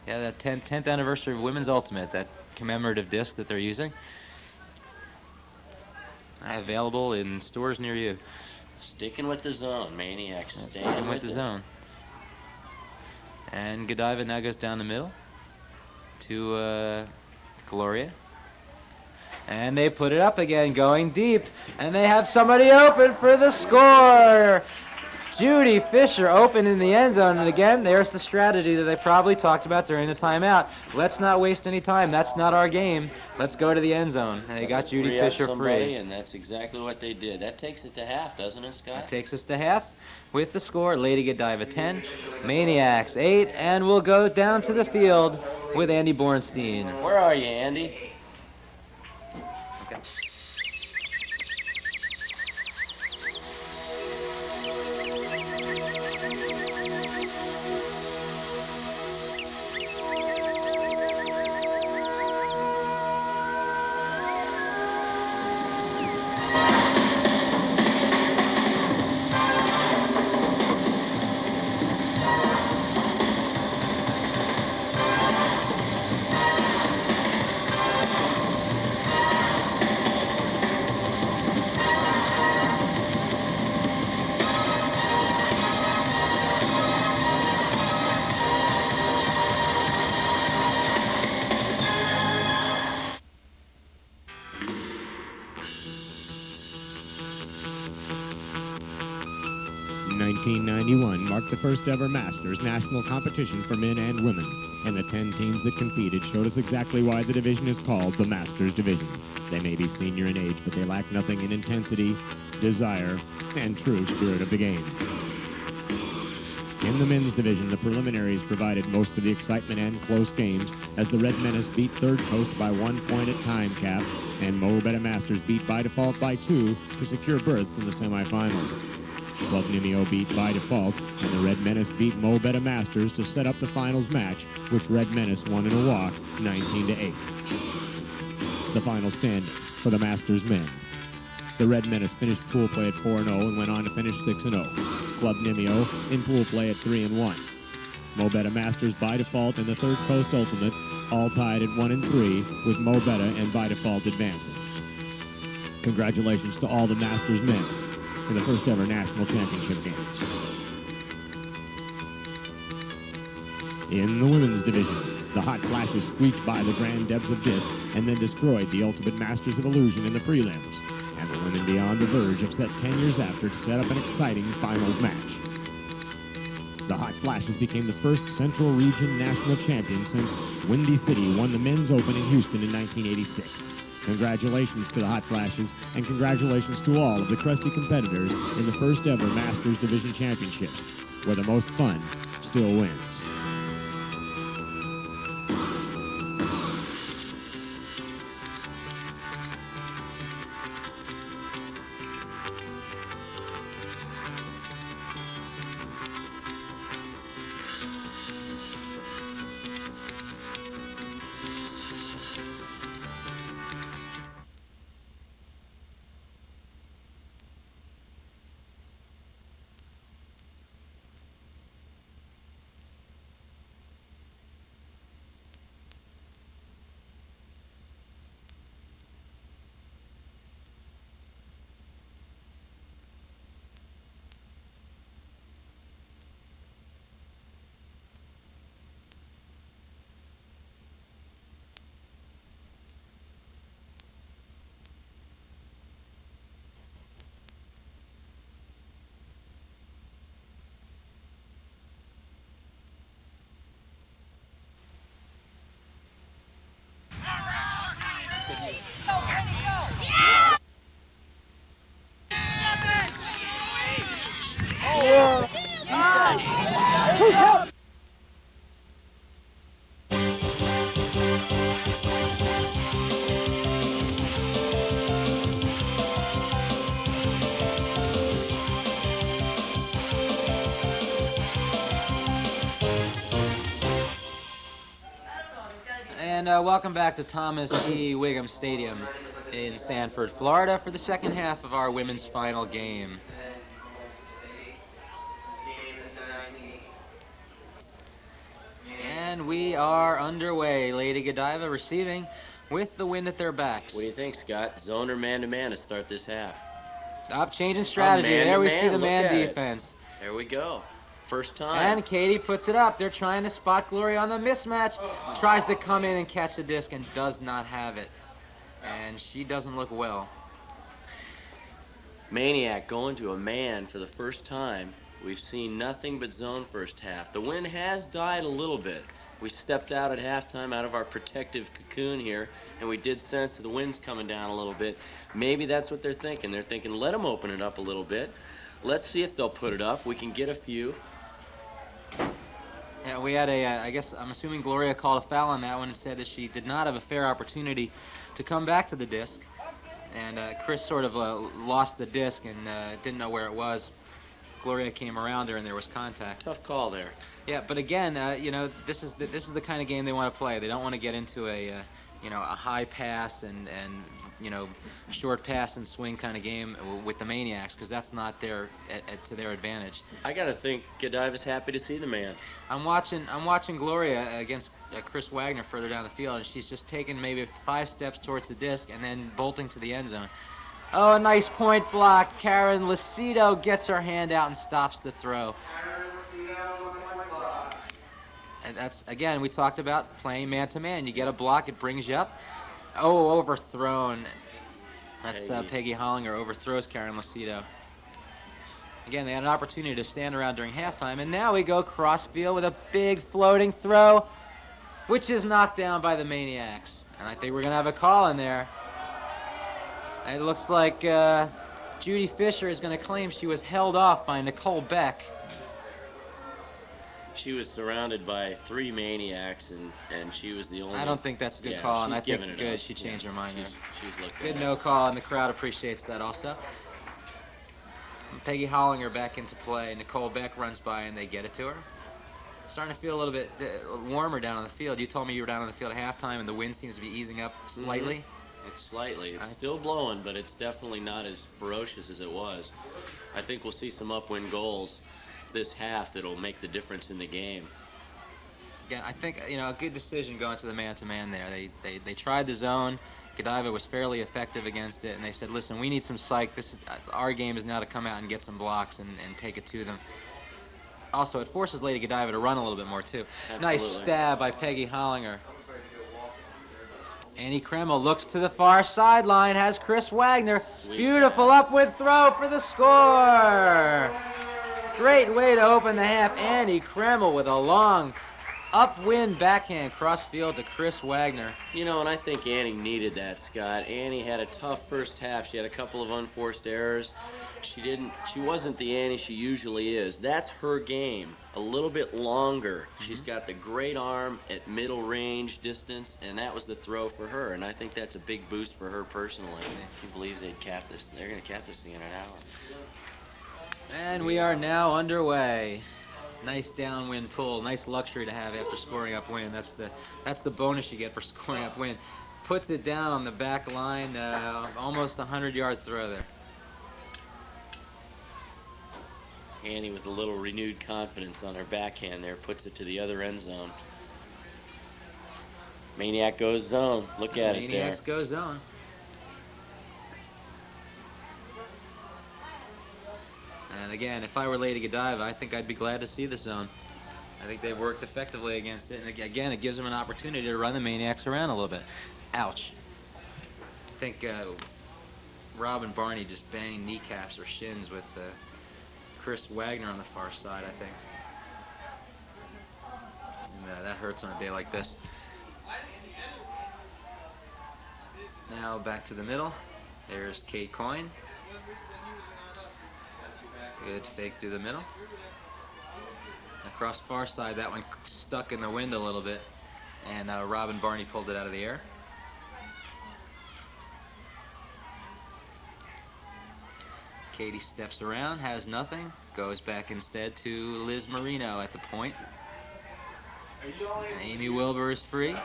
Yeah, that 10th anniversary of Women's Ultimate, that commemorative disc that they're using. Available in stores near you. Sticking with the zone, Maine-iacs. Sticking with the zone. And Godiva now goes down the middle to Gloria. And they put it up again, going deep. And they have somebody open for the score. Judy Fisher open in the end zone. And again, there's the strategy that they probably talked about during the timeout. Let's not waste any time. That's not our game. Let's go to the end zone. And they got Judy Fisher free. And that's exactly what they did. That takes it to half, doesn't it, Scott? That takes us to half with the score. Lady Godiva 10, Maine-iacs 8, and we'll go down to the field with Andy Bornstein. Where are you, Andy? Okay. 1991 marked the first ever Masters national competition for men and women, and the 10 teams that competed showed us exactly why the division is called the Masters Division. They may be senior in age, but they lack nothing in intensity, desire, and true spirit of the game. In the men's division, the preliminaries provided most of the excitement and close games as the Red Menace beat Third Coast by 1 point at time cap, and Mo Betta Masters beat by default by 2 to secure berths in the semifinals. Club Nimio beat by default, and the Red Menace beat Mo Betta Masters to set up the finals match, which Red Menace won in a walk, 19-8. The final standings for the Masters men. The Red Menace finished pool play at 4-0 and went on to finish 6-0. Club Nimio in pool play at 3-1. Mo Betta Masters by default and the Third Coast Ultimate all tied at 1-3, with Mo Betta and by default advancing. Congratulations to all the Masters men for the first ever national championship games. In the women's division, the Hot Flashes squeaked by the Grand Debs of Disc and then destroyed the Ultimate Masters of Illusion in the prelims. And the women beyond the verge have set 10 years after to set up an exciting finals match. The Hot Flashes became the first Central Region national champion since Windy City won the Men's Open in Houston in 1986. Congratulations to the Hot Flashes, and congratulations to all of the crusty competitors in the first ever Masters Division Championships, where the most fun still wins. And welcome back to Thomas E. Wiggum Stadium in Sanford, Florida for the second half of our women's final game. And we are underway. Lady Godiva receiving with the wind at their backs. What do you think, Scott? Zone or man-to-man to start this half? Up, changing strategy. There we see the man Look at defense. it. There we go. First time. And Katie puts it up. They're trying to spot Gloria on the mismatch. Tries to come in and catch the disc and does not have it. And she doesn't look well. Maine-iac going to a man for the first time. We've seen nothing but zone first half. The wind has died a little bit. We stepped out at halftime out of our protective cocoon here, and we did sense that the wind's coming down a little bit. Maybe that's what they're thinking. They're thinking, let them open it up a little bit. Let's see if they'll put it up. We can get a few. Yeah, we had I guess, I'm assuming Gloria called a foul on that one and said that she did not have a fair opportunity to come back to the disc. And Chris sort of lost the disc and didn't know where it was. Gloria came around her and there was contact. Tough call there. Yeah, but again, you know, this is the kind of game they want to play. They don't want to get into a high pass and you know, short pass and swing kind of game with the Maine-iacs, because that's not to their advantage. I gotta think Godiva's happy to see the man. I'm watching Gloria against Chris Wagner further down the field, and she's just taking maybe 5 steps towards the disc and then bolting to the end zone. Oh, a nice point block. Karen Lucido gets her hand out and stops the throw. And that's, again, we talked about playing man-to-man. You get a block, it brings you up. Oh, overthrown. That's Peggy Hollinger overthrows Karen Lucido. Again, they had an opportunity to stand around during halftime, and now we go cross-field with a big floating throw, which is knocked down by the Maine-iacs. And I think we're going to have a call in there. It looks like Judy Fisher is going to claim she was held off by Nicole Beck. She was surrounded by 3 Maine-iacs, and she was the only. I don't think that's a good call, and I think good. She changed her mind. She's looked good no call, and the crowd appreciates that also. And Peggy Hollinger back into play. Nicole Beck runs by, and they get it to her. Starting to feel a little bit warmer down on the field. You told me you were down on the field at halftime, and the wind seems to be easing up slightly. Mm-hmm. It's slightly. It's still blowing, but it's definitely not as ferocious as it was. I think we'll see some upwind goals this half that'll make the difference in the game. Again, I think, you know, a good decision going to the man-to-man there. They tried the zone. Godiva was fairly effective against it, and they said, listen, we need some psych. This is, our game is now to come out and get some blocks and take it to them. Also, it forces Lady Godiva to run a little bit more, too. Absolutely. Nice stab by Peggy Hollinger. Annie Kreml looks to the far sideline, has Chris Wagner. Sweet Beautiful upward throw for the score. Great way to open the half. Annie Kreml with a long upwind backhand cross field to Chris Wagner. You know, and I think Annie needed that, Scott. Annie had a tough first half. She had a couple of unforced errors. She wasn't the Annie she usually is. That's her game. A little bit longer. She's got the great arm at middle range distance, and that was the throw for her. And I think that's a big boost for her personally. Can you believe they'd cap this? They're going to cap this thing in an hour. And we are now underway. Nice downwind pull. Nice luxury to have after scoring upwind. That's the bonus you get for scoring upwind. Puts it down on the back line. Almost a 100-yard throw there. Annie with a little renewed confidence on her backhand there puts it to the other end zone. Maine-iac goes zone. Look at it there. Maine-iacs go zone. And again, if I were Lady Godiva, I think I'd be glad to see the zone. I think they've worked effectively against it. And again, it gives them an opportunity to run the Maine-iacs around a little bit. Ouch. I think Rob and Barney just banged kneecaps or shins with Chris Wagner on the far side, I think. And that hurts on a day like this. Now back to the middle. There's Kate Coyne. Good fake through the middle. Across far side, that one stuck in the wind a little bit, and Robin Barney pulled it out of the air. Katie steps around, has nothing, goes back instead to Liz Marino at the point. And Amy Wilbur is free.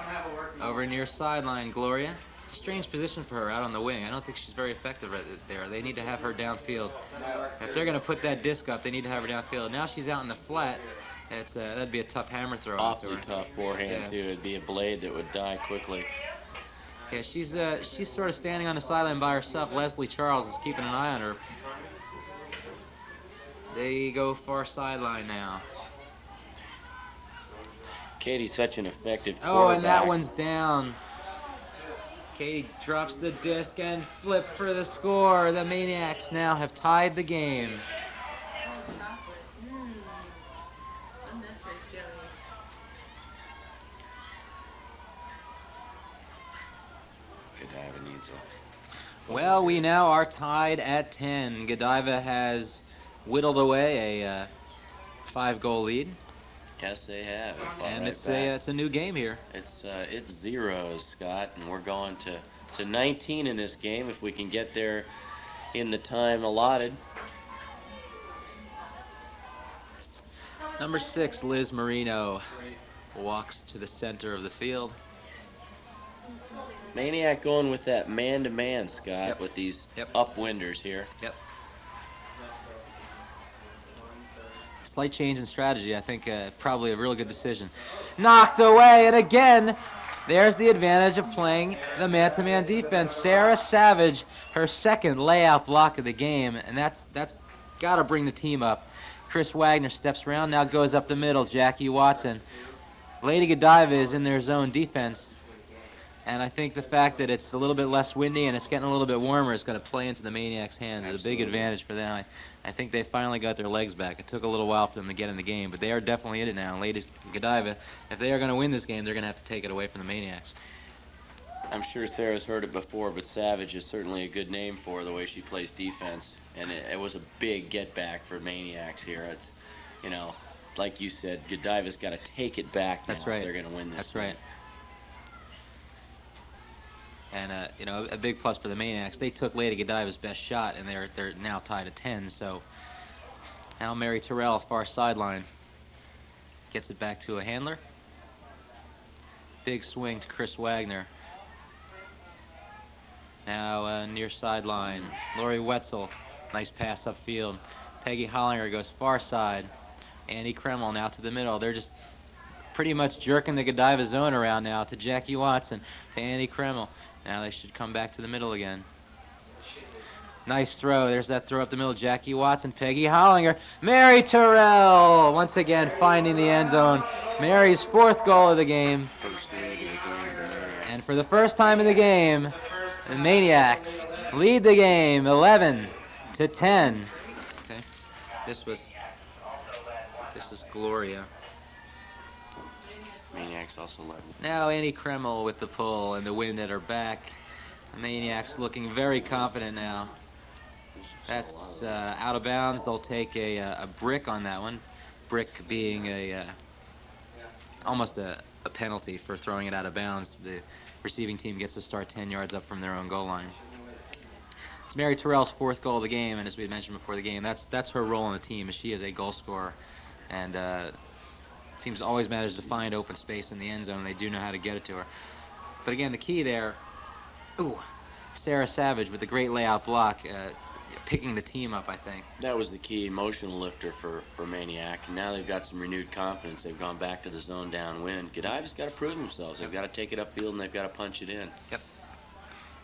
Over near sideline, Gloria. It's a strange position for her out on the wing. I don't think she's very effective right there. They need to have her downfield. If they're going to put that disc up, they need to have her downfield. Now she's out in the flat. That'd be a tough hammer throw. Awfully tough forehand, too. It'd be a blade that would die quickly. Yeah, she's sort of standing on the sideline by herself. Leslie Charles is keeping an eye on her. They go far sideline now. Katie's such an effective quarterback. Oh, and that one's down. Katie drops the disc and flip for the score. The Maine-iacs now have tied the game. Godiva needs a... Well, we now are tied at 10. Godiva has whittled away a 5-goal lead. Yes, they have. And it's a new game here. It's zeros, Scott, and we're going to 19 in this game if we can get there in the time allotted. Number 6, Liz Marino, walks to the center of the field. Maine-iac going with that man-to-man, Scott, with these upwinders here. Yep. Slight change in strategy. I think probably a real good decision. Knocked away, and again, there's the advantage of playing the man-to-man defense. Sarah Savage, her second layout block of the game, and that's got to bring the team up. Chris Wagner steps around, now goes up the middle. Jackie Watson. Lady Godiva is in their zone defense, and I think the fact that it's a little bit less windy and it's getting a little bit warmer is going to play into the Maine-iacs' hands. It's a big advantage for them. I think they finally got their legs back. It took a little while for them to get in the game, but they are definitely in it now. And Lady Godiva, if they are going to win this game, they're going to have to take it away from the Maine-iacs. I'm sure Sarah's heard it before, but Savage is certainly a good name for her, the way she plays defense. And it was a big get back for Maine-iacs here. It's, you know, like you said, Godiva's got to take it back now. That's right. If they're going to win this. That's right. And you know, a big plus for the Maine-iacs. They took Lady Godiva's best shot, and they're now tied at 10. So now Mary Terrell, far sideline, gets it back to a handler. Big swing to Chris Wagner. Now near sideline, Lori Wetzel, nice pass upfield. Peggy Hollinger goes far side. Annie Kreml now to the middle. They're just pretty much jerking the Godiva zone around now to Jackie Watson, to Annie Kreml. Now they should come back to the middle again. Nice throw. There's that throw up the middle. Jackie Watson, Peggy Hollinger. Mary Terrell once again finding the end zone. Mary's 4th goal of the game. And for the first time in the game, the Maine-iacs lead the game 11-10. Okay. This is Gloria. Maine-iacs also led. Now Annie Kreml with the pull and the wind at her back. The Maine-iacs looking very confident now. That's out of bounds. They'll take a brick on that one. Brick being almost a penalty for throwing it out of bounds. The receiving team gets to start 10 yards up from their own goal line. It's Mary Terrell's 4th goal of the game, and as we mentioned before the game, that's her role on the team, as she is a goal scorer. And teams always manage to find open space in the end zone, and they do know how to get it to her. But again, the key there, Sarah Savage with the great layout block, picking the team up, I think. That was the key emotional lifter for Maine-iac. And now they've got some renewed confidence. They've gone back to the zone downwind. Godiva's got to prove themselves. They've got to take it upfield, and they've got to punch it in. Yep.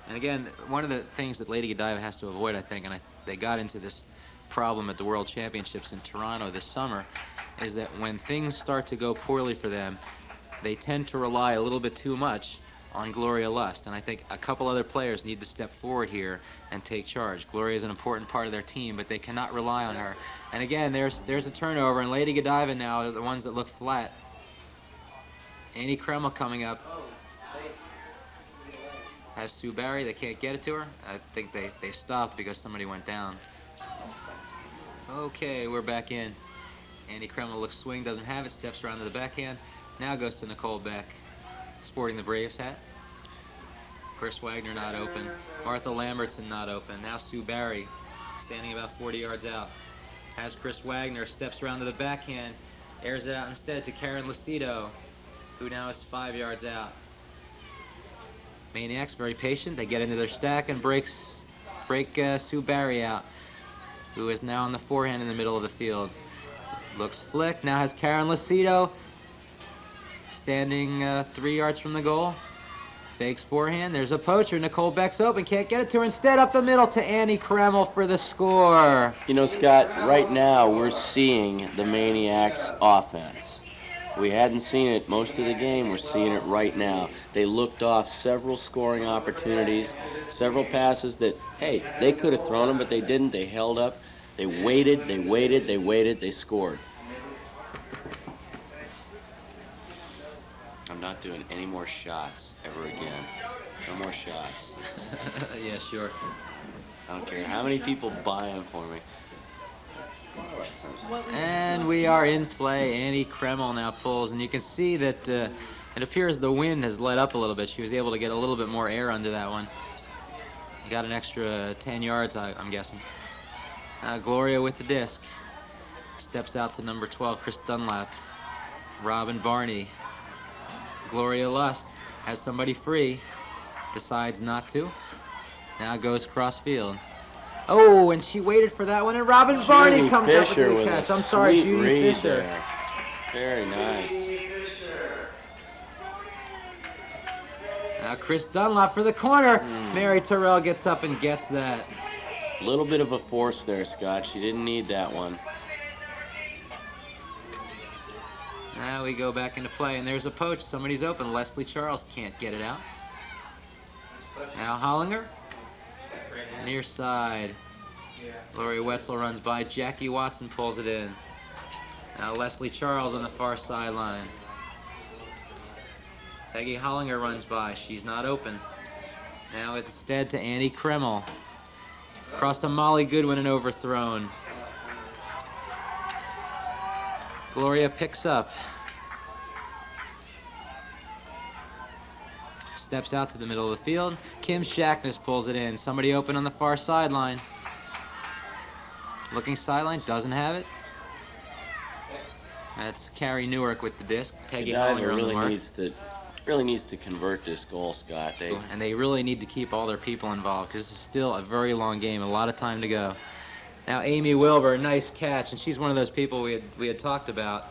And again, one of the things that Lady Godiva has to avoid, I think, and they got into this problem at the World Championships in Toronto this summer, is that when things start to go poorly for them, they tend to rely a little bit too much on Gloria Lust. And I think a couple other players need to step forward here and take charge. Gloria is an important part of their team, but they cannot rely on her. And again, there's a turnover, and Lady Godiva now are the ones that look flat. Annie Kreml coming up. Has Sue Barry. They can't get it to her. I think they stopped because somebody went down. Okay, we're back in. Andy Kreml looks swing, doesn't have it, steps around to the backhand. Now goes to Nicole Beck, sporting the Braves hat. Chris Wagner not open. Martha Lambertson not open. Now Sue Barry, standing about 40 yards out. Has Chris Wagner, steps around to the backhand, airs it out instead to Karen Lucido, who now is 5 yards out. Maine-iacs very patient. They get into their stack and break Sue Barry out, who is now on the forehand in the middle of the field. Looks flick. Now has Karen Lucido, standing 3 yards from the goal. Fakes forehand. There's a poacher. Nicole Beck's open. Can't get it to her. Instead, up the middle to Annie Kreml for the score. You know, Scott, right now we're seeing the Maine-iacs offense. We hadn't seen it most of the game. We're seeing it right now. They looked off several scoring opportunities, several passes that, hey, they could have thrown them, but they didn't. They held up. They waited, they waited, they waited, they scored. I'm not doing any more shots ever again. No more shots. Yeah, sure. I don't care how many people buy them for me. And we are in play. Annie Kreml now pulls, and you can see that it appears the wind has let up a little bit. She was able to get a little bit more air under that one. Got an extra 10 yards, I'm guessing. Gloria with the disc. Steps out to number 12, Chris Dunlap. Robin Barney. Gloria Lust has somebody free. Decides not to. Now goes cross field. Oh, and she waited for that one, and Robin Barney comes up with the catch. I'm sorry, Judy Fisher. There. Very nice. Now Chris Dunlop for the corner. Mary Terrell gets up and gets that. A little bit of a force there, Scott. She didn't need that one. Now we go back into play, and there's a poach. Somebody's open. Leslie Charles can't get it out. Now Hollinger. Near side. Lori Wetzel runs by. Jackie Watson pulls it in. Now Leslie Charles on the far sideline. Peggy Hollinger runs by. She's not open. Now instead to Annie Kreml. Across to Molly Goodwin and overthrown. Gloria picks up. Steps out to the middle of the field. Kim Shackness pulls it in. Somebody open on the far sideline. Looking sideline, doesn't have it. That's Carrie Newark with the disc. Peggy Hollinger on the mark. Really needs to convert this goal, Scott. And they really need to keep all their people involved because this is still a very long game, a lot of time to go. Now Amy Wilbur, nice catch, and she's one of those people we had talked about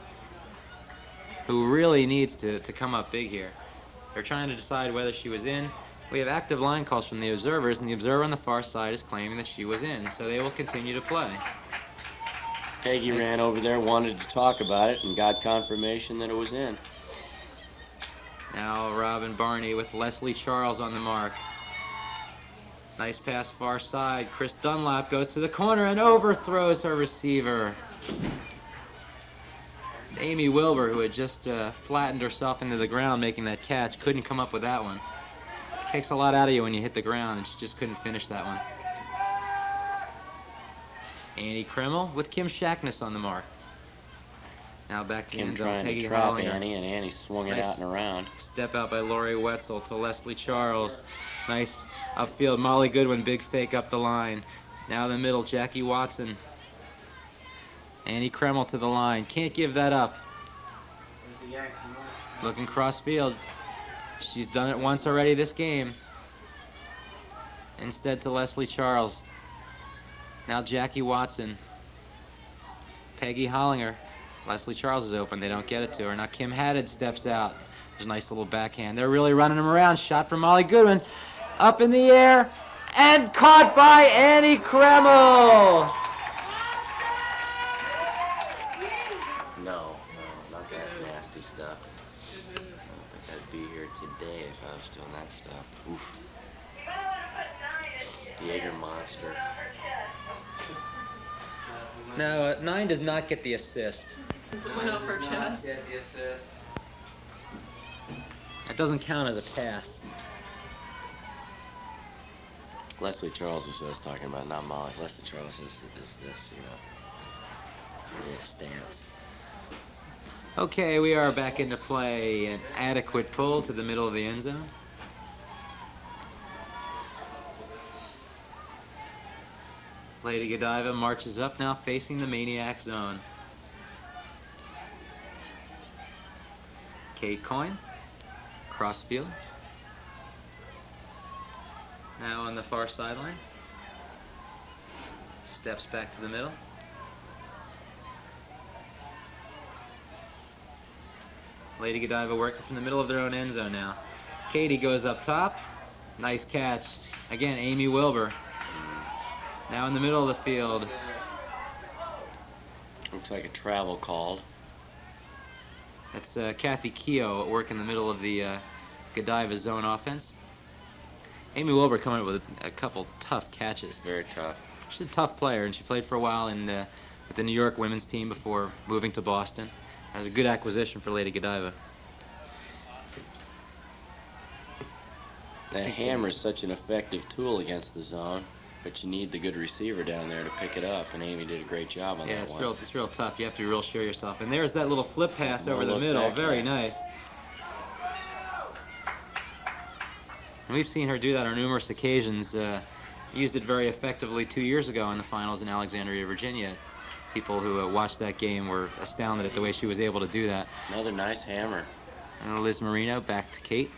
who really needs to come up big here. They're trying to decide whether she was in. We have active line calls from the observers, and the observer on the far side is claiming that she was in, so they will continue to play. Peggy ran over there, wanted to talk about it, and got confirmation that it was in. Now Robin Barney with Leslie Charles on the mark. Nice pass far side. Chris Dunlap goes to the corner and overthrows her receiver. Amy Wilbur, who had just flattened herself into the ground making that catch, couldn't come up with that one. Takes a lot out of you when you hit the ground, and she just couldn't finish that one. Annie Kreml with Kim Shackness on the mark. Now back to Kim trying to trap Annie, and Annie swung it out and around. Step out by Lori Wetzel to Leslie Charles. Nice upfield. Molly Goodwin, big fake up the line. Now the middle, Jackie Watson. Annie Kreml to the line. Can't give that up. Looking cross field. She's done it once already this game. Instead to Leslie Charles. Now Jackie Watson. Peggy Hollinger. Leslie Charles is open. They don't get it to her. Now Kim Haddad steps out. There's a nice little backhand. They're really running him around. Shot from Molly Goodwin. Up in the air. And caught by Annie Kreml. No, not that nasty stuff. I don't think I'd be here today if I was doing that stuff. Oof. Jaeger monster. No, 9 does not get the assist. Since it went off her chest. Get the assist. That doesn't count as a pass. Leslie Charles is what I was talking about, not Molly. Leslie Charles is this, you know, it's really a stance. Okay, we are back into play. An adequate pull to the middle of the end zone. Lady Godiva marches up now, facing the Maine-iac zone. Kate Coyne, crossfield. Now on the far sideline. Steps back to the middle. Lady Godiva working from the middle of their own end zone now. Katie goes up top. Nice catch. Again, Amy Wilbur. Now in the middle of the field. Looks like a travel called. That's Kathy Keogh at work in the middle of the Godiva zone offense. Amy Wilbur coming up with a couple tough catches. Very tough. She's a tough player, and she played for a while with the New York women's team before moving to Boston. That was a good acquisition for Lady Godiva. That hammer is such an effective tool against the zone, but you need the good receiver down there to pick it up, and Amy did a great job on that one. Yeah, it's real tough. You have to be real sure of yourself. And there's that little flip pass over the middle. Very nice. And we've seen her do that on numerous occasions. Used it very effectively 2 years ago in the finals in Alexandria, Virginia. People who watched that game were astounded at the way she was able to do that. Another nice hammer. And Liz Marino back to Kate.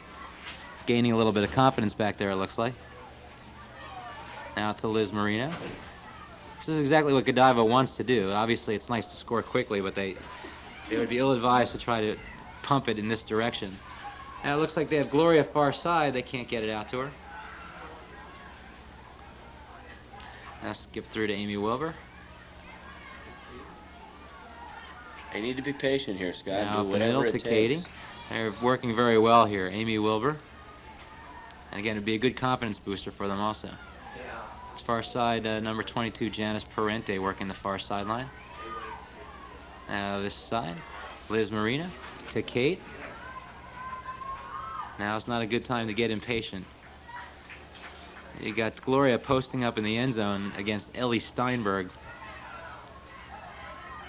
Gaining a little bit of confidence back there, it looks like. Now to Liz Marino. This is exactly what Godiva wants to do. Obviously, it's nice to score quickly, but they would be ill-advised to try to pump it in this direction. Now it looks like they have Gloria far side. They can't get it out to her. Now skip through to Amy Wilbur. They need to be patient here, Scott. Now up the middle to Katie. They're working very well here. Amy Wilbur. And again, it'd be a good confidence booster for them also. As far side, number 22, Janice Parente, working the far sideline. Now this side, Liz Marino to Kate. Now it's not a good time to get impatient. You got Gloria posting up in the end zone against Ellie Steinberg.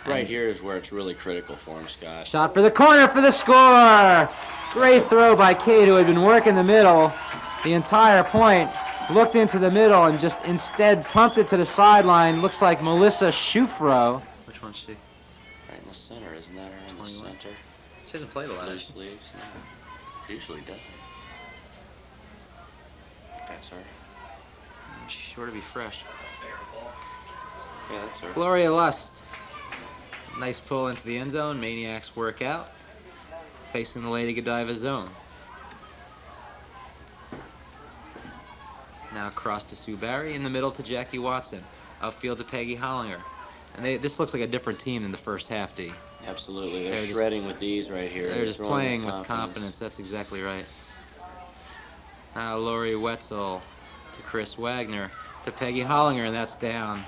Right here is where it's really critical for him, Scott. Shot for the corner for the score! Great throw by Kate, who had been working the middle the entire point. Looked into the middle and just instead pumped it to the sideline. Looks like Melissa Schufro. Which one's she? Right in the center, isn't that her in the center? She hasn't played a lot. Blue sleeves? No. She usually does. That's her. She's sure to be fresh. Yeah, that's her. Gloria Lust. Nice pull into the end zone. Maine-iacs work out. Facing the Lady Godiva zone. Now across to Sue Barry. In the middle to Jackie Watson. Outfield to Peggy Hollinger. And this looks like a different team than the first half, D. Absolutely. They're shredding with ease right here. They're just playing with confidence. That's exactly right. Now Lori Wetzel to Chris Wagner to Peggy Hollinger, and that's down.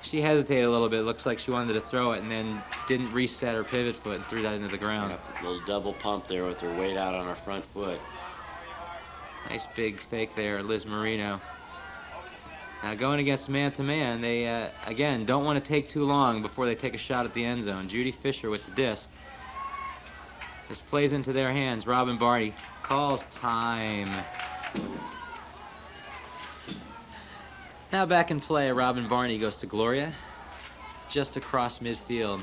She hesitated a little bit. Looks like she wanted to throw it and then didn't reset her pivot foot and threw that into the ground. Yep, a little double pump there with her weight out on her front foot. Nice big fake there, Liz Marino. Now going against man-to-man, they, again, don't want to take too long before they take a shot at the end zone. Judy Fisher with the disc. This plays into their hands. Robin Barney calls time. Now back in play, Robin Barney goes to Gloria, just across midfield.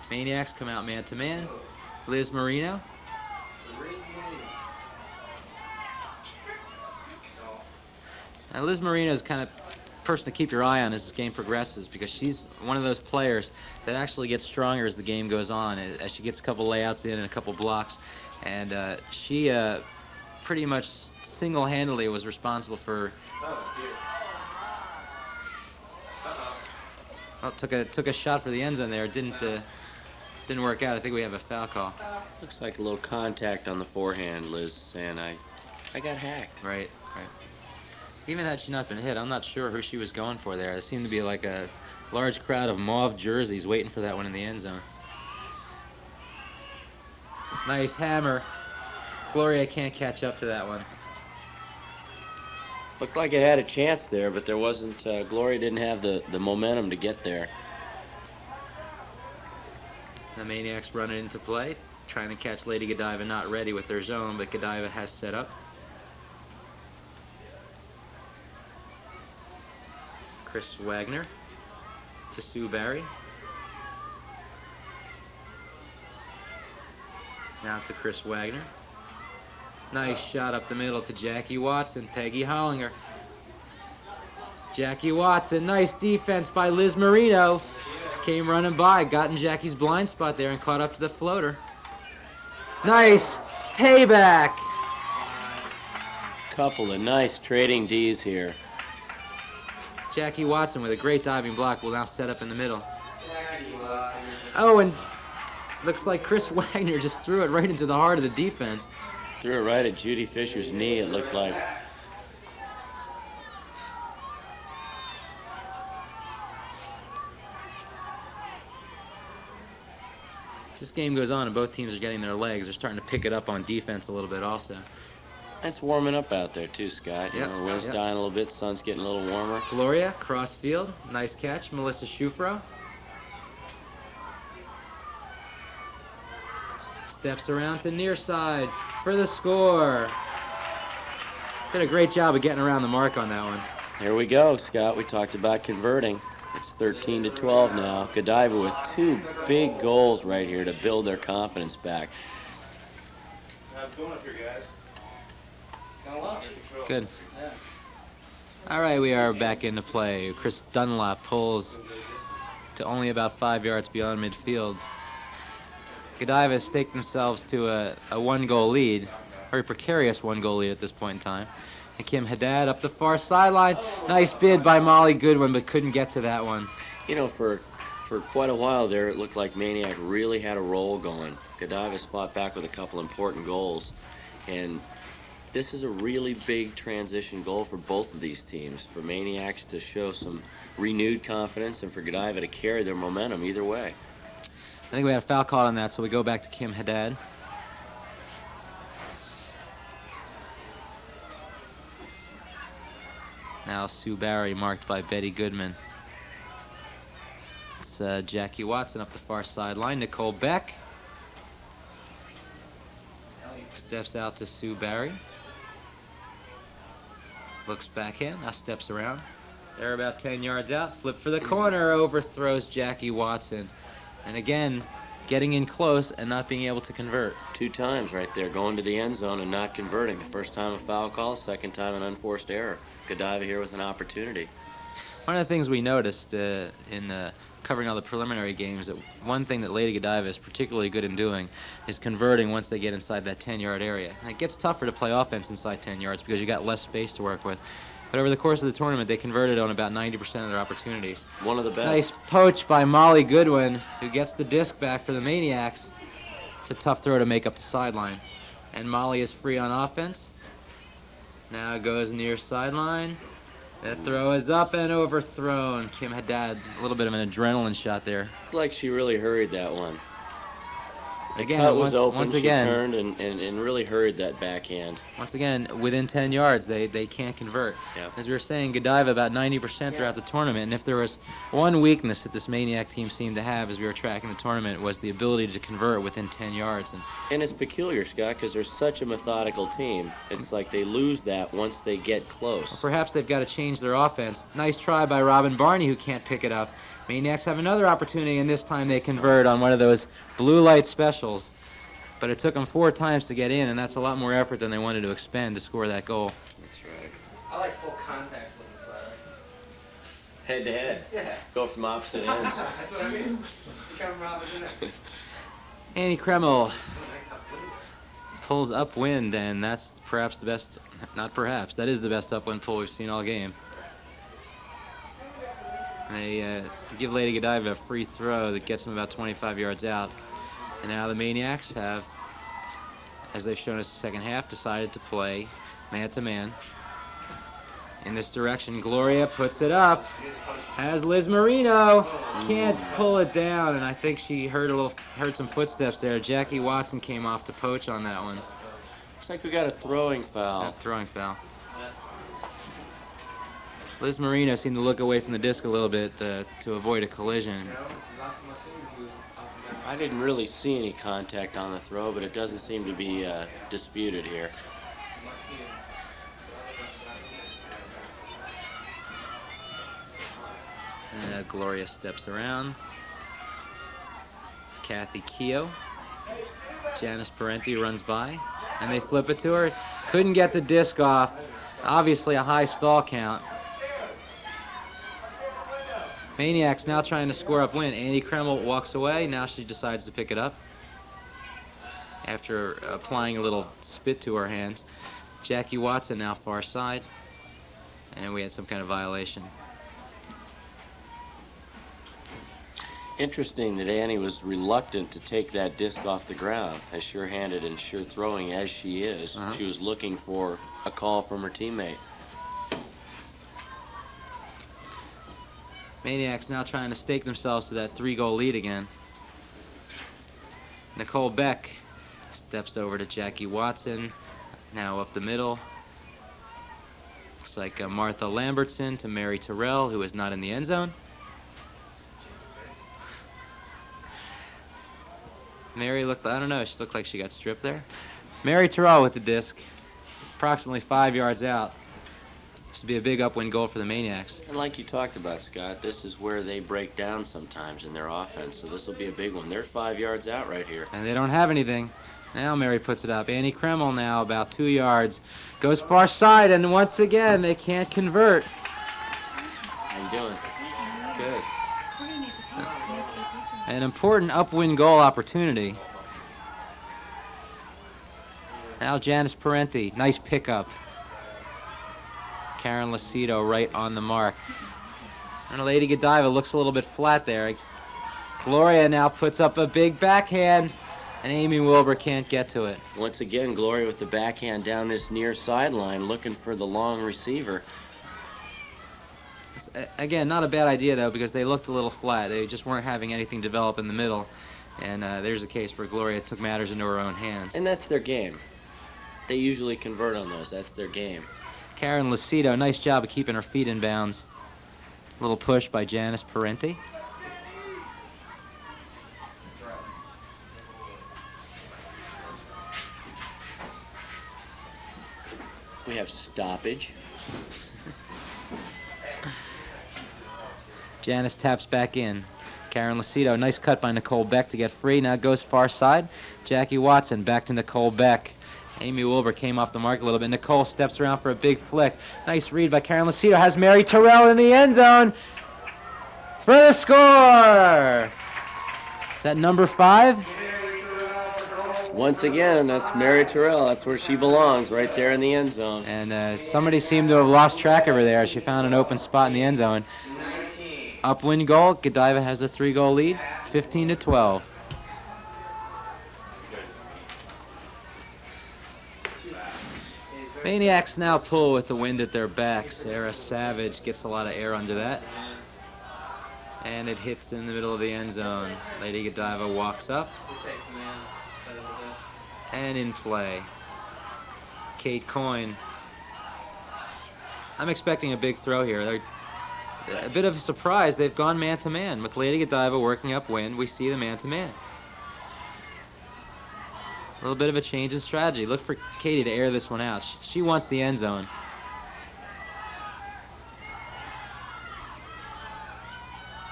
Maine-iacs come out man-to-man. Liz Marino. Now Liz Marino is kind of person to keep your eye on as this game progresses, because she's one of those players that actually gets stronger as the game goes on, as she gets a couple layouts in and a couple blocks. And she pretty much single-handedly was responsible for... Well, took a shot for the end zone there. Didn't work out. I think we have a foul call. Looks like a little contact on the forehand. Liz saying, I got hacked. Right. Even had she not been hit, I'm not sure who she was going for there. There seemed to be like a large crowd of mauve jerseys waiting for that one in the end zone. Nice hammer. Gloria can't catch up to that one. Looked like it had a chance there, but there wasn't, Gloria didn't have the momentum to get there. The Maine-iacs run it into play, trying to catch Lady Godiva not ready with their zone, but Godiva has set up. Chris Wagner to Sue Barry. Now to Chris Wagner. Nice shot up the middle to Jackie Watson, Peggy Hollinger. Jackie Watson, nice defense by Liz Marino. Came running by, got in Jackie's blind spot there and caught up to the floater. Nice payback. Couple of nice trading Ds here. Jackie Watson with a great diving block will now set up in the middle. Oh, and looks like Chris Wagner just threw it right into the heart of the defense. Threw it right at Judy Fisher's knee, it looked like. As this game goes on and both teams are getting their legs, they're starting to pick it up on defense a little bit also. It's warming up out there too, Scott. You Yep, know, the wind's yep. dying a little bit, sun's getting a little warmer. Gloria, cross field, nice catch, Melissa Schufro. Steps around to near side for the score. Did a great job of getting around the mark on that one. Here we go, Scott. We talked about converting. It's 13-12 now. Godiva with 2 big goals right here to build their confidence back. How's it going up here, guys? Good. All right, we are back into play. Chris Dunlop pulls to only about 5 yards beyond midfield. Godiva has staked themselves to a 1-goal lead, very precarious 1-goal lead at this point in time. And Kim Haddad up the far sideline. Nice bid by Molly Goodwin, but couldn't get to that one. You know, for quite a while there, it looked like Maine-iac really had a roll going. Godiva's fought back with a couple important goals, and this is a really big transition goal for both of these teams. For Maine-iacs to show some renewed confidence and for Godiva to carry their momentum either way. I think we had a foul call on that, so we go back to Kim Haddad. Now Sue Barry marked by Betty Goodman. It's Jackie Watson up the far sideline. Nicole Beck steps out to Sue Barry. Looks backhand, now steps around. They're about 10 yards out. Flip for the corner, overthrows Jackie Watson. And again, getting in close and not being able to convert. 2 times right there, going to the end zone and not converting. The first time a foul call, second time an unforced error. Godiva here with an opportunity. One of the things we noticed in covering all the preliminary games, that one thing that Lady Godiva is particularly good in doing is converting once they get inside that 10-yard area. And it gets tougher to play offense inside 10 yards because you got less space to work with. But over the course of the tournament, they converted on about 90% of their opportunities. One of the best. Nice poach by Molly Goodwin, who gets the disc back for the Maine-iacs. It's a tough throw to make up the sideline. And Molly is free on offense. Now it goes near sideline. That throw is up and overthrown. Kim Haddad, a little bit of an adrenaline shot there. Looked like she really hurried that one. The Again, cut was open, once she again, turned and really hurried that backhand. Once again, within 10 yards, they can't convert. Yeah. As we were saying, Godiva about 90% throughout the tournament, and if there was one weakness that this Maine-iac team seemed to have as we were tracking the tournament, was the ability to convert within 10 yards. And it's peculiar, Scott, because they're such a methodical team. It's like they lose that once they get close. Perhaps they've got to change their offense. Nice try by Robin Barney, who can't pick it up. Maine-iacs have another opportunity, and this time they convert on one of those blue light specials. But it took them 4 times to get in, and that's a lot more effort than they wanted to expend to score that goal. That's right. I like full contact slings, Larry. Head to head. Yeah. Go from opposite ends. That's what I mean. Become Robin, isn't it? Annie Kreml pulls upwind, and that's perhaps the best, not perhaps, that is the best upwind pull we've seen all game. They give Lady Godiva a free throw that gets them about 25 yards out. And now the Maine-iacs have, as they've shown us the second half, decided to play man-to-man. In this direction, Gloria puts it up. Has Liz Marino. Can't pull it down, and I think she heard some footsteps there. Jackie Watson came off to poach on that one. Looks like we got a throwing foul. Yeah, throwing foul. Liz Marino seemed to look away from the disc a little bit to avoid a collision. I didn't really see any contact on the throw, but it doesn't seem to be disputed here. Gloria steps around. It's Kathy Keogh. Janice Parenti runs by, and they flip it to her. Couldn't get the disc off. Obviously a high stall count. Maine-iacs now trying to score up win. Andy Kreml walks away. Now she decides to pick it up after applying a little spit to her hands. Jackie Watson now far side, and we had some kind of violation. Interesting that Annie was reluctant to take that disc off the ground, as sure-handed and sure-throwing as she is. She was looking for a call from her teammate. Maine-iacs now trying to stake themselves to that 3-goal lead again. Nicole Beck steps over to Jackie Watson, now up the middle. Looks like Martha Lambertson to Mary Terrell, who is not in the end zone. Mary looked, I don't know, she looked like she got stripped there. Mary Terrell with the disc, approximately 5 yards out. This would be a big upwind goal for the Maine-iacs. And like you talked about, Scott, this is where they break down sometimes in their offense, so this will be a big one. They're 5 yards out right here. And they don't have anything. Now Mary puts it up. Annie Kreml now about 2 yards. Goes far side, and once again, they can't convert. How you doing? Good. An important upwind goal opportunity. Now Janice Parenti, nice pickup. Karen Lacido right on the mark. And Lady Godiva looks a little bit flat there. Gloria now puts up a big backhand, and Amy Wilbur can't get to it. Once again, Gloria with the backhand down this near sideline, looking for the long receiver. It's, again, not a bad idea, though, because they looked a little flat. They just weren't having anything develop in the middle. And there's a case where Gloria took matters into her own hands. And that's their game. They usually convert on those. That's their game. Karen Lacido, nice job of keeping her feet in bounds. A little push by Janice Parenti. We have stoppage. Janice taps back in. Karen Lacido, nice cut by Nicole Beck to get free. Now goes far side. Jackie Watson back to Nicole Beck. Amy Wilbur came off the mark a little bit. Nicole steps around for a big flick. Nice read by Karen Lacido. Has Mary Terrell in the end zone for the score. Is that number 5? Once again, that's Mary Terrell. That's where she belongs, right there in the end zone. And somebody seemed to have lost track of her there. She found an open spot in the end zone. Upwind goal. Godiva has a 3-goal lead, 15-12. Maine-iacs now pull with the wind at their back. Sarah Savage gets a lot of air under that. And it hits in the middle of the end zone. Lady Godiva walks up. And in play. Kate Coyne. I'm expecting a big throw here. They're a bit of a surprise. They've gone man-to-man. With Lady Godiva working upwind, we see the man-to-man. A little bit of a change in strategy. Look for Katie to air this one out. She wants the end zone.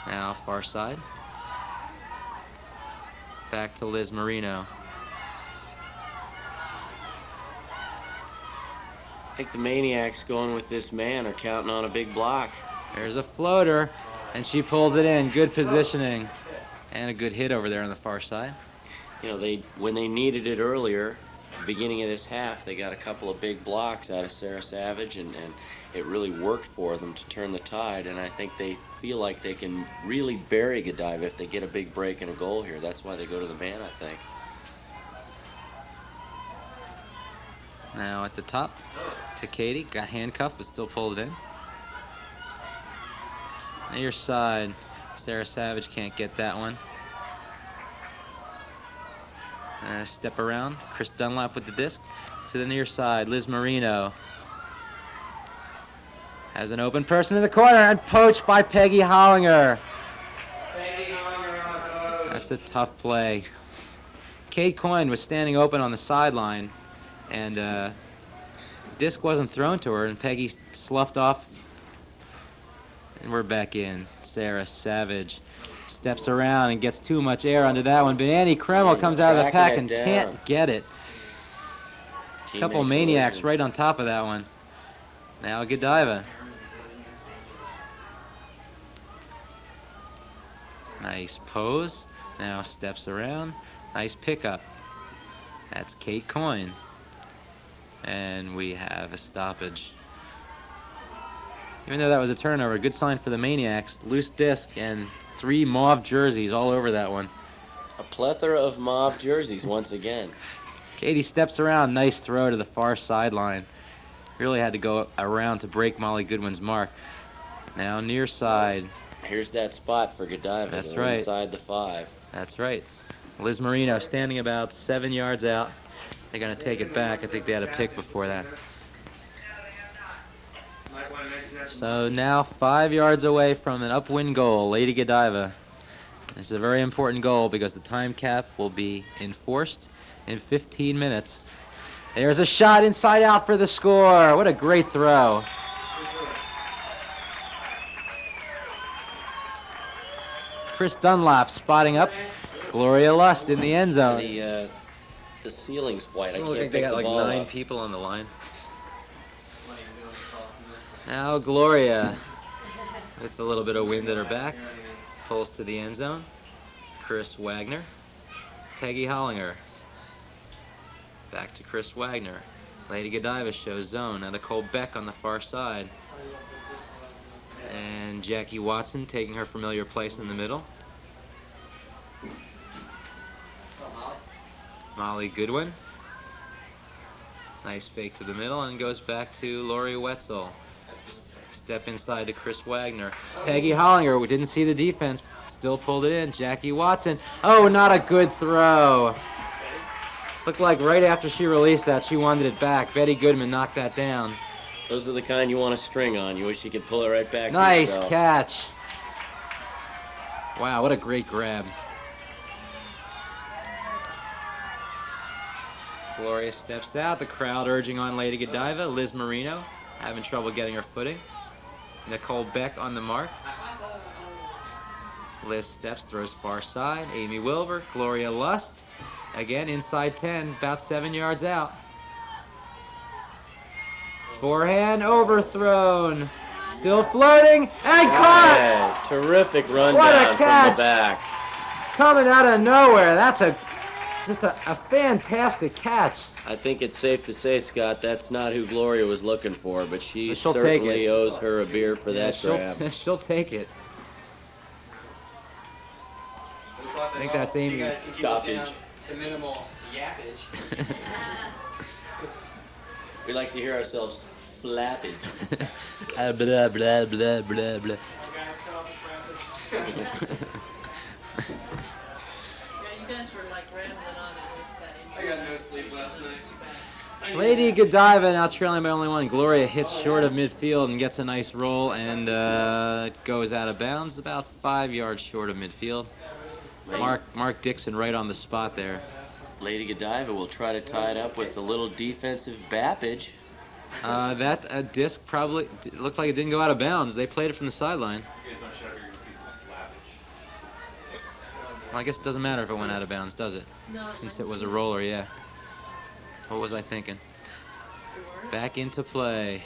Now far side. Back to Liz Marino. I think the Maine-iacs going with this man are counting on a big block. There's a floater, and she pulls it in. Good positioning. And a good hit over there on the far side. You know, when they needed it earlier, beginning of this half, they got a couple of big blocks out of Sarah Savage, and it really worked for them to turn the tide, and I think they feel like they can really bury Godiva if they get a big break and a goal here. That's why they go to the man, I think. Now at the top to Katie. Got handcuffed, but still pulled it in. Near side, Sarah Savage can't get that one. Step around, Chris Dunlap with the disc. To the near side, Liz Marino. Has an open person in the corner and poached by Peggy Hollinger. That's a tough play. Kate Coyne was standing open on the sideline, and disc wasn't thrown to her, and Peggy sloughed off. And we're back in. Sarah Savage steps around and gets too much air onto that one, but Annie Kreml comes out of the pack and can't get it. A couple maniacs right on top of that one. Now Godiva. Nice pose. Now steps around. Nice pickup. That's Kate Coyne. And we have a stoppage. Even though that was a turnover, good sign for the Maniacs. Loose disc and 3 mauve jerseys all over that one. A plethora of mauve jerseys once again. Katie steps around. Nice throw to the far sideline. Really had to go around to break Molly Goodwin's mark. Now near side. Here's that spot for Godiva. That's right. Inside the 5. That's right. Liz Marino standing about 7 yards out. They're going to take it back. I think they had a pick before that. So now 5 yards away from an upwind goal, Lady Godiva. This is a very important goal because the time cap will be enforced in 15 minutes. There's a shot inside out for the score. What a great throw. Chris Dunlap spotting up. Gloria Lust in the end zone. The ceiling's white. I can't think they pick got the like ball 9 up. people on the line. Now Gloria, with a little bit of wind at her back, pulls to the end zone. Chris Wagner, Peggy Hollinger. Back to Chris Wagner. Lady Godiva shows zone. Now Nicole Beck on the far side. And Jackie Watson taking her familiar place in the middle. Molly Goodwin. Nice fake to the middle and goes back to Lori Wetzel. Step inside to Chris Wagner. Peggy Hollinger, we didn't see the defense, still pulled it in. Jackie Watson. Oh, not a good throw. Looked like right after she released that, she wanted it back. Betty Goodman knocked that down. Those are the kind you want to string on. You wish you could pull it right back. Nice to yourself. catch. Wow, what a great grab. Gloria steps out, the crowd urging on Lady Godiva. Liz Marino having trouble getting her footing. Nicole Beck on the mark. Liz steps, throws far side. Amy Wilbur, Gloria Lust. Again, inside 10, about 7 yards out. Forehand overthrown. Still floating and caught! Terrific run What down a catch! from the back. Coming out of nowhere. That's just a fantastic catch. I think it's safe to say, Scott, that's not who Gloria was looking for, but she But she'll take certainly it. owes her a beer for that grab. She'll take it. I think that's Amy. You guys can keep it down to minimal yappage. We like to hear ourselves flapping. Blah, blah, blah, blah, blah, blah. Yeah, you guys were like rambling on at I got no sleep last night. Lady Godiva now trailing by only 1. Gloria hits short of midfield and gets a nice roll and goes out of bounds about 5 yards short of midfield. Mark Dixon right on the spot there. Lady Godiva will try to tie it up with a little defensive bappage. That disc probably looked like it didn't go out of bounds. They played it from the sideline. Well, I guess it doesn't matter if it went out of bounds, does it? No. Since it was a roller, yeah. What was I thinking? Back into play.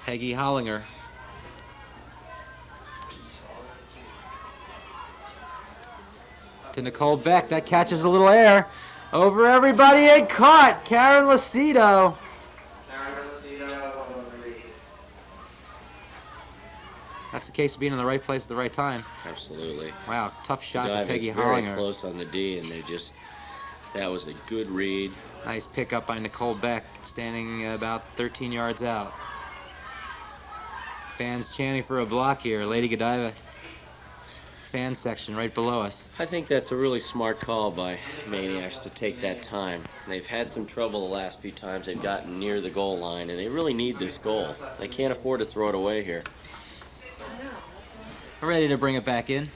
Peggy Hollinger. To Nicole Beck. That catches a little air. Over everybody and caught. Karen Lucido. That's the case of being in the right place at the right time. Absolutely. Wow, tough shot to Godiva's Peggy very Hollinger. close on the D, and that was a good read. Nice pickup by Nicole Beck, standing about 13 yards out. Fans chanting for a block here. Lady Godiva fan section right below us. I think that's a really smart call by Maine-iacs to take that time. They've had some trouble the last few times they've gotten near the goal line, and they really need this goal. They can't afford to throw it away here. Ready to bring it back in.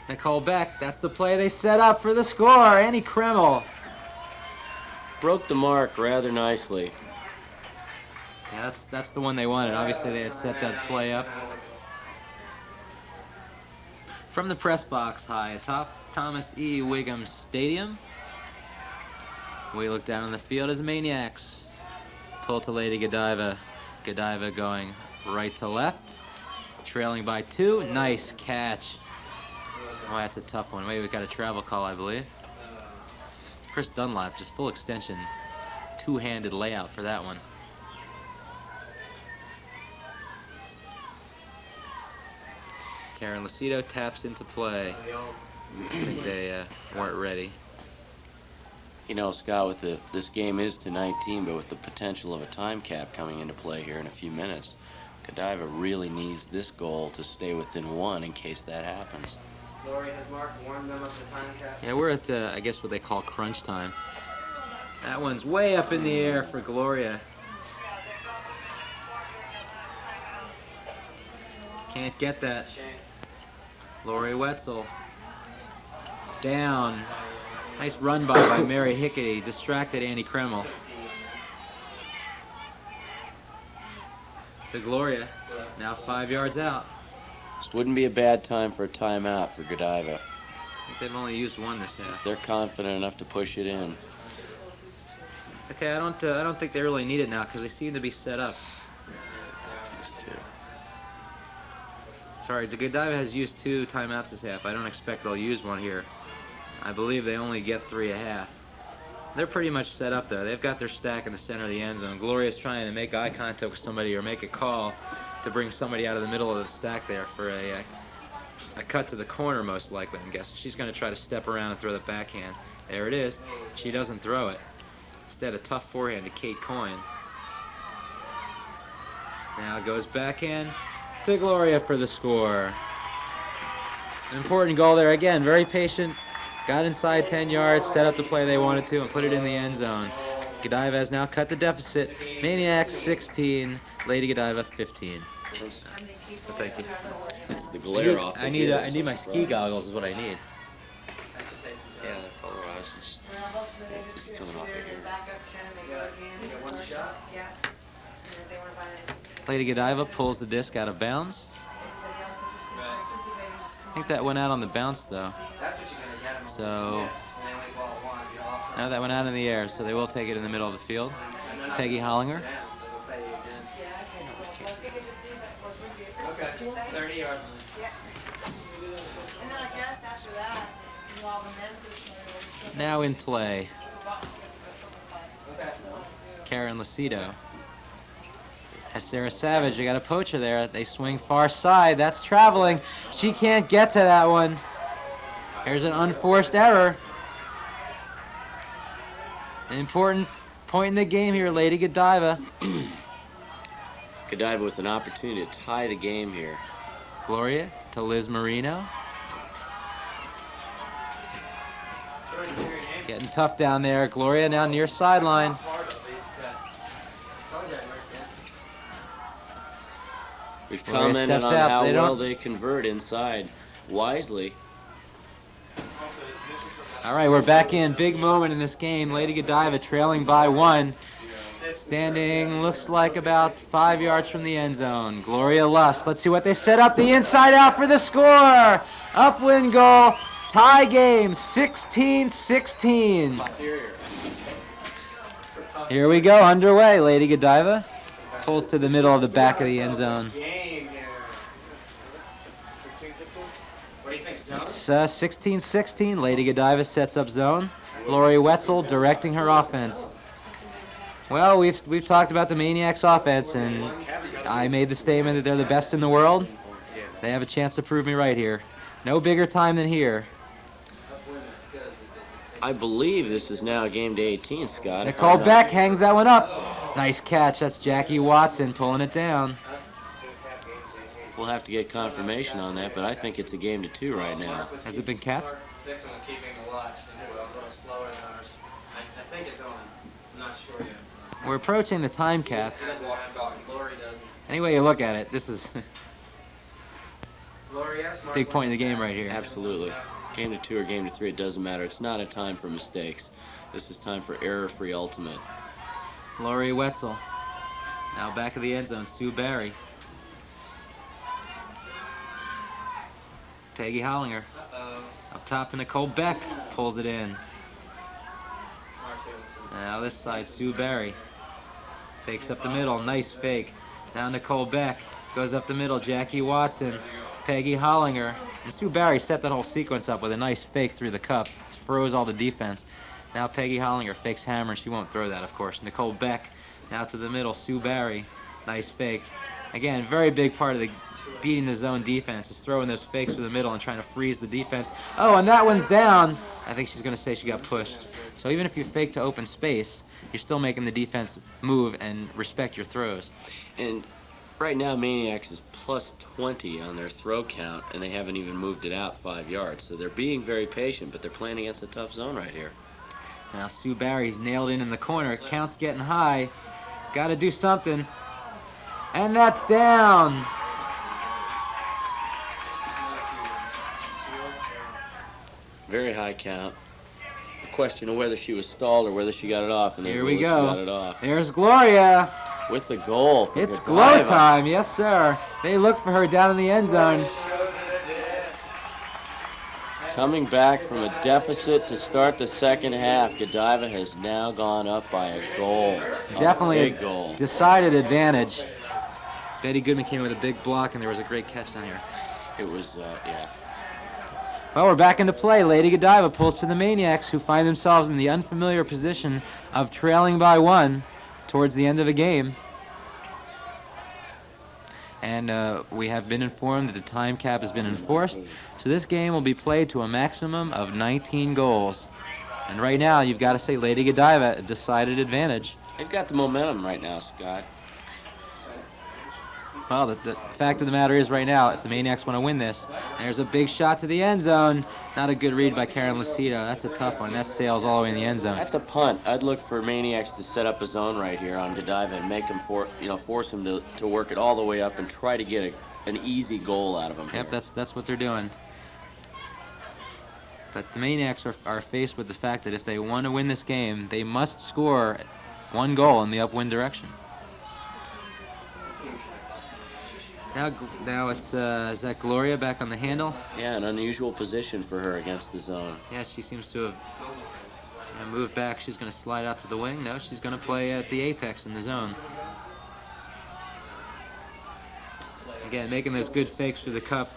Nicole Beck, that's the play they set up for the score. Annie Kreml. Broke the mark rather nicely. Yeah, that's the one they wanted. Obviously, they had set that play up. From the press box high atop Thomas E. Wiggum Stadium, we look down on the field as Maine-iacs pull to Lady Godiva. Godiva going right to left, trailing by 2. Nice catch. Oh, that's a tough one. Wait, we got a travel call, I believe. Chris Dunlap, just full extension, two-handed layout for that one. Karen Lucido taps into play. I think they weren't ready. You know, Scott, with this game is to 19, but with the potential of a time cap coming into play here in a few minutes, Godiva really needs this goal to stay within 1 in case that happens. Lori, has Mark warned them of the time cap? Yeah, we're at the, I guess what they call crunch time. That one's way up in the air for Gloria. Can't get that. Lori Wetzel. Down. Nice run by Mary Hickety. Distracted Annie Kreml. To Gloria. Now 5 yards out. This wouldn't be a bad time for a timeout for Godiva. I think they've only used 1 this half. If they're confident enough to push it in. Okay, I don't think they really need it now because they seem to be set up. Sorry, the Godiva has used 2 timeouts this half. I don't expect they'll use 1 here. I believe they only get 3 a half. They're pretty much set up there. They've got their stack in the center of the end zone. Gloria's trying to make eye contact with somebody or make a call to bring somebody out of the middle of the stack there for a cut to the corner, most likely, I'm guessing. She's going to try to step around and throw the backhand. There it is. She doesn't throw it. Instead, a tough forehand to Kate Coyne. Now it goes backhand to Gloria for the score. An important goal there. Again, very patient. Got inside 10 yards, set up the play they wanted to, and put it in the end zone. Godiva has now cut the deficit. Maine-iacs 16, Lady Godiva 15. So thank you. It's the glare off the I need my ski goggles is what I need. Yeah, they're polarized. It's coming off of here. Lady Godiva pulls the disc out of bounds. I think that went out on the bounce, though. So, now that went out in the air, so they will take it in the middle of the field. Peggy Hollinger. Okay, 30 yards. And then I guess after that, while the men's Now in play, Karen Lucido. As Sarah Savage, they got a poacher there. They swing far side. That's traveling. She can't get to that one. Here's an unforced error. An important point in the game here, Lady Godiva. Godiva with an opportunity to tie the game here. Gloria to Liz Marino. Getting tough down there. Gloria now near sideline. We've Gloria commented steps on out. how They well don't- they convert inside wisely. All right, we're back in. Big moment in this game. Lady Godiva trailing by 1. Standing, looks like about 5 yards from the end zone. Gloria Lust. Let's see what they set up. The inside out for the score. Upwind goal. Tie game, 16-16. Here we go, underway. Lady Godiva pulls to the middle of the back of the end zone. It's 16-16. Lady Godiva sets up zone. Lori Wetzel directing her offense. Well, we've talked about the Maine-iacs offense, and I made the statement that they're the best in the world. They have a chance to prove me right here. No bigger time than here. I believe this is now game to 18, Scott. Nicole Beck hangs that one up. Nice catch. That's Jackie Watson pulling it down. We'll have to get confirmation on that, but I think it's a game to 2 right now. Has it been capped? Dixon was keeping the watch, and his was a little slower than ours. I think it's on. I'm not sure yet. We're approaching the time cap. He doesn't have talking. Lori doesn't. Any way you look at it, this is Lori, yes, a big point in the game right here. Absolutely. Game to 2 or game to 3, it doesn't matter. It's not a time for mistakes. This is time for error-free ultimate. Lori Wetzel. Now back of the end zone, Sue Barry. Peggy Hollinger. Up top to Nicole Beck. Pulls it in. Now this side, Sue Barry. Fakes up the middle. Nice fake. Now Nicole Beck. Goes up the middle. Jackie Watson. Peggy Hollinger. And Sue Barry set that whole sequence up with a nice fake through the cup. Froze all the defense. Now Peggy Hollinger fakes hammer, and she won't throw that, of course. Nicole Beck. Now to the middle. Sue Barry. Nice fake. Again, very big part of the beating the zone defense is throwing those fakes through the middle and trying to freeze the defense. Oh, and that one's down. I think she's going to say she got pushed. So even if you fake to open space, you're still making the defense move and respect your throws. And right now, Maine-iacs is plus 20 on their throw count, and they haven't even moved it out 5 yards. So they're being very patient, but they're playing against a tough zone right here. Now Sue Barry's nailed in the corner. Count's getting high. Got to do something. And that's down. Very high count. The question of whether she was stalled or whether she got it off. And Here we She got go. it off. There's Gloria. With the goal. For It's Godiva. glow time. Yes, sir. They look for her down in the end zone. Coming back from a deficit to start the second half, Godiva has now gone up by a goal. Definitely a big goal. Decided advantage. Betty Goodman came with a big block, and there was a great catch down here. It was, yeah. Well, we're back into play. Lady Godiva pulls to the Maine-iacs, who find themselves in the unfamiliar position of trailing by 1 towards the end of a game. And we have been informed that the time cap has been enforced, so this game will be played to a maximum of 19 goals. And right now, you've got to say Lady Godiva, a decided advantage. They've got the momentum right now, Scott. Well, the fact of the matter is right now, if the Maine-iacs want to win this, there's a big shot to the end zone. Not a good read by Karen Lucido. That's a tough one. That sails all the way in the end zone. That's a punt. I'd look for Maine-iacs to set up a zone right here on Godiva and make him force him to work it all the way up and try to get an easy goal out of him. Yep, that's what they're doing. But the Maine-iacs are faced with the fact that if they want to win this game, they must score 1 goal in the upwind direction. Now it's is that Gloria back on the handle? Yeah, an unusual position for her against the zone. Yeah, she seems to have moved back. She's going to slide out to the wing. No, she's going to play at the apex in the zone. Again, making those good fakes through the cup.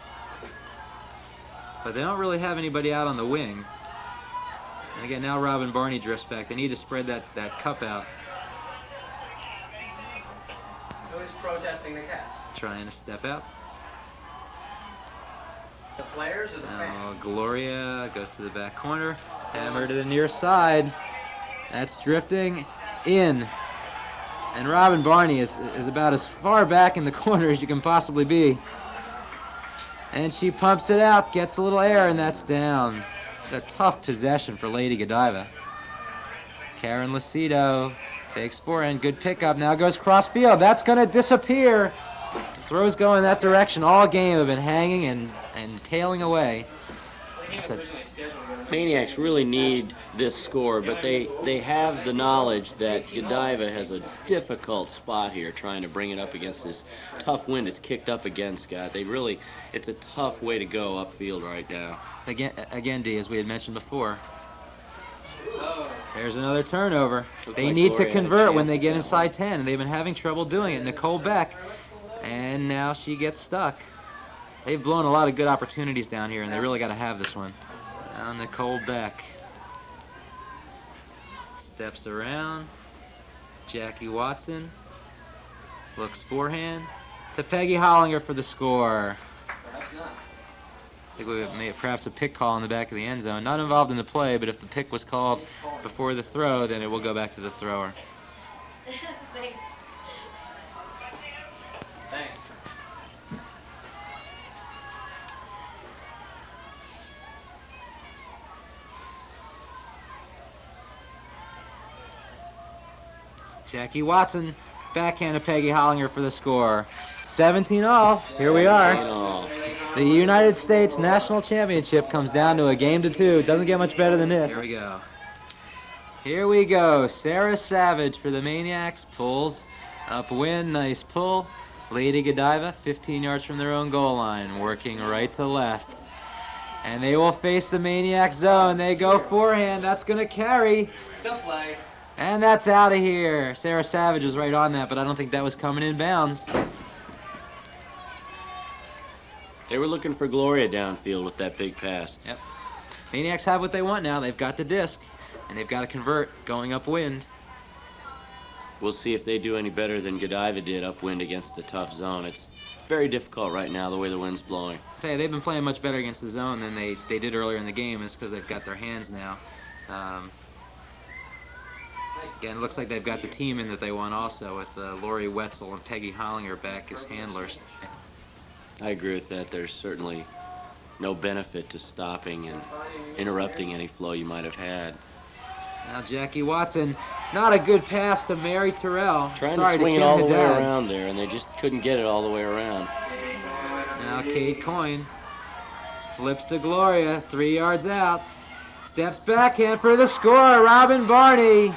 But they don't really have anybody out on the wing. And again, now Robin Barney drifts back. They need to spread that cup out. Who's protesting the cap? Trying to step out. The players or the Now fans? Gloria goes to the back corner. Hammer to the near side. That's drifting in. And Robin Barney is about as far back in the corner as you can possibly be. And she pumps it out, gets a little air, and that's down. A tough possession for Lady Godiva. Karen Lucido fakes forehand, good pickup, now goes cross field. That's going to disappear. Throws go in that direction all game have been hanging and tailing away. Maine-iacs really need this score, but they have the knowledge that Godiva has a difficult spot here trying to bring it up against this tough wind it's kicked up again, Scott. It's a tough way to go upfield right now. Again, D, as we had mentioned before, there's another turnover. They like need to Gloria had a convert when chance they at get that inside one. 10, and they've been having trouble doing it. Nicole Beck, and now she gets stuck. They've blown a lot of good opportunities down here, and they really got to have this one. Now Nicole Beck steps around. Jackie Watson looks forehand to Peggy Hollinger for the score. I think we have made perhaps a pick call in the back of the end zone. Not involved in the play, but if the pick was called before the throw, then it will go back to the thrower. Jackie Watson, backhand to Peggy Hollinger for the score. 17-all. Here we are. 17-all. The United States National Championship comes down to a game to 2. Doesn't get much better than this. Here we go. Here we go. Sarah Savage for the Maine-iacs pulls upwind. Nice pull. Lady Godiva, 15 yards from their own goal line, working right to left. And they will face the Maine-iac zone. They go forehand. That's going to carry. They'll play. And that's out of here. Sarah Savage was right on that, but I don't think that was coming in bounds. They were looking for Gloria downfield with that big pass. Yep. Maine-iacs have what they want now. They've got the disc, and they've got to convert going upwind. We'll see if they do any better than Godiva did upwind against the tough zone. It's very difficult right now the way the wind's blowing. I'll tell you, they've been playing much better against the zone than they did earlier in the game. It's because they've got their hands now. Again, it looks like they've got the team in that they want also, with Lori Wetzel and Peggy Hollinger back as handlers. I agree with that. There's certainly no benefit to stopping and interrupting any flow you might have had. Now Jackie Watson, not a good pass to Mary Terrell. Trying to swing it all the way around there, and they just couldn't get it all the way around. Now Kate Coyne flips to Gloria, 3 yards out. Steps backhand for the score, Robin Barney.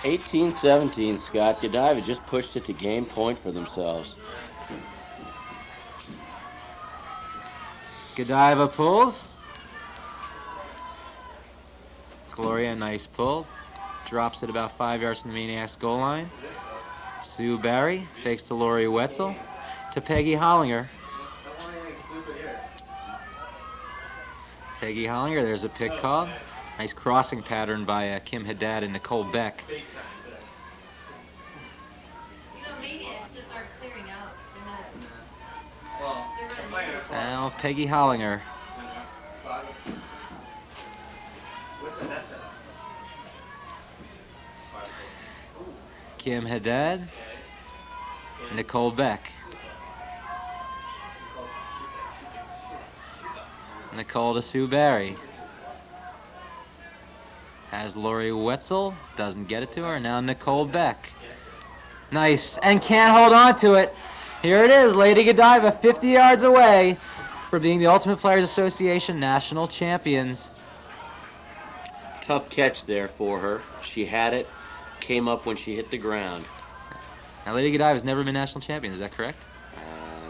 18-17, Scott. Godiva just pushed it to game point for themselves. Godiva pulls. Gloria, nice pull. Drops it about 5 yards from the Maine-iacs goal line. Sue Barry fakes to Lori Wetzel. To Peggy Hollinger. Peggy Hollinger, there's a pick called. Nice crossing pattern by Kim Haddad and Nicole Beck. Now Peggy Hollinger. Kim Haddad. Nicole Beck. Nicole to Sue Barry. Has Lori Wetzel, doesn't get it to her. Now Nicole Beck. Nice, and can't hold on to it. Here it is, Lady Godiva, 50 yards away from being the Ultimate Players Association National Champions. Tough catch there for her. She had it, came up when she hit the ground. Now Lady Godiva's never been national champions, is that correct?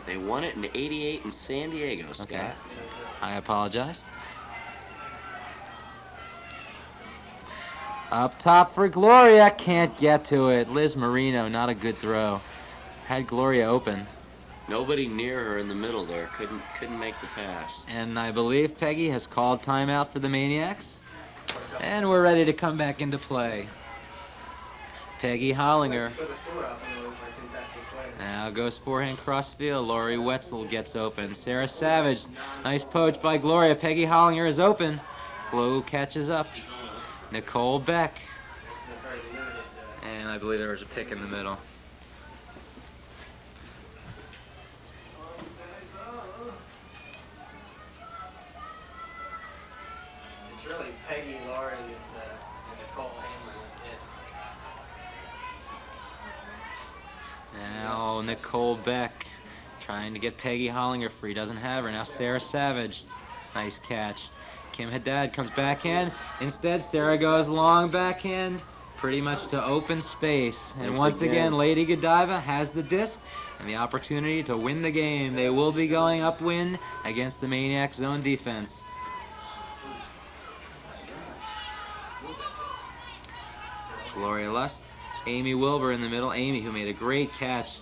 They won it in '88 in San Diego, Scott. Okay. I apologize. Up top for Gloria, can't get to it. Liz Marino, not a good throw. Had Gloria open. Nobody near her in the middle there. Couldn't make the pass. And I believe Peggy has called timeout for the Maine-iacs. And we're ready to come back into play. Peggy Hollinger. Now goes forehand cross field. Lori Wetzel gets open. Sarah Savage, nice poach by Gloria. Peggy Hollinger is open. Flo catches up. Nicole Beck. And I believe there was a pick in the middle. It's really Peggy, Laurie, and Nicole Hamlin. That's it. Now Nicole Beck trying to get Peggy Hollinger free. Doesn't have her. Now Sarah Savage. Nice catch. Kim Haddad comes backhand. Instead, Sarah goes long backhand, pretty much to open space. And once again, Lady Godiva has the disc and the opportunity to win the game. They will be going upwind against the Maine-iac zone defense. Gloria Lust, Amy Wilbur in the middle. Amy, who made a great catch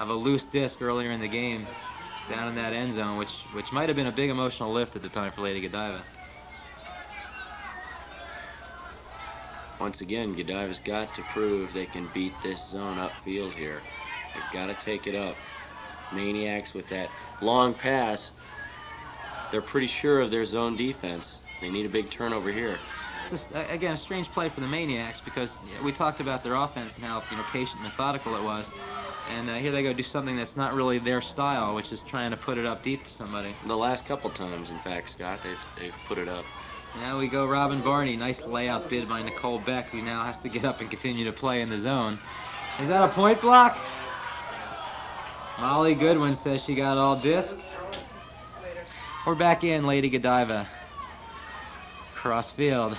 of a loose disc earlier in the game down in that end zone, which might have been a big emotional lift at the time for Lady Godiva. Once again, Godiva's got to prove they can beat this zone upfield here. They've got to take it up. Maine-iacs with that long pass, they're pretty sure of their zone defense. They need a big turnover here. It's just, again, a strange play for the Maine-iacs because we talked about their offense and how patient, methodical it was. And here they go do something that's not really their style, which is trying to put it up deep to somebody. The last couple times, in fact, Scott, they've put it up. Now we go Robin Barney. Nice layout bid by Nicole Beck, who now has to get up and continue to play in the zone. Is that a point block? Molly Goodwin says she got all disc. We're back in Lady Godiva. Cross field.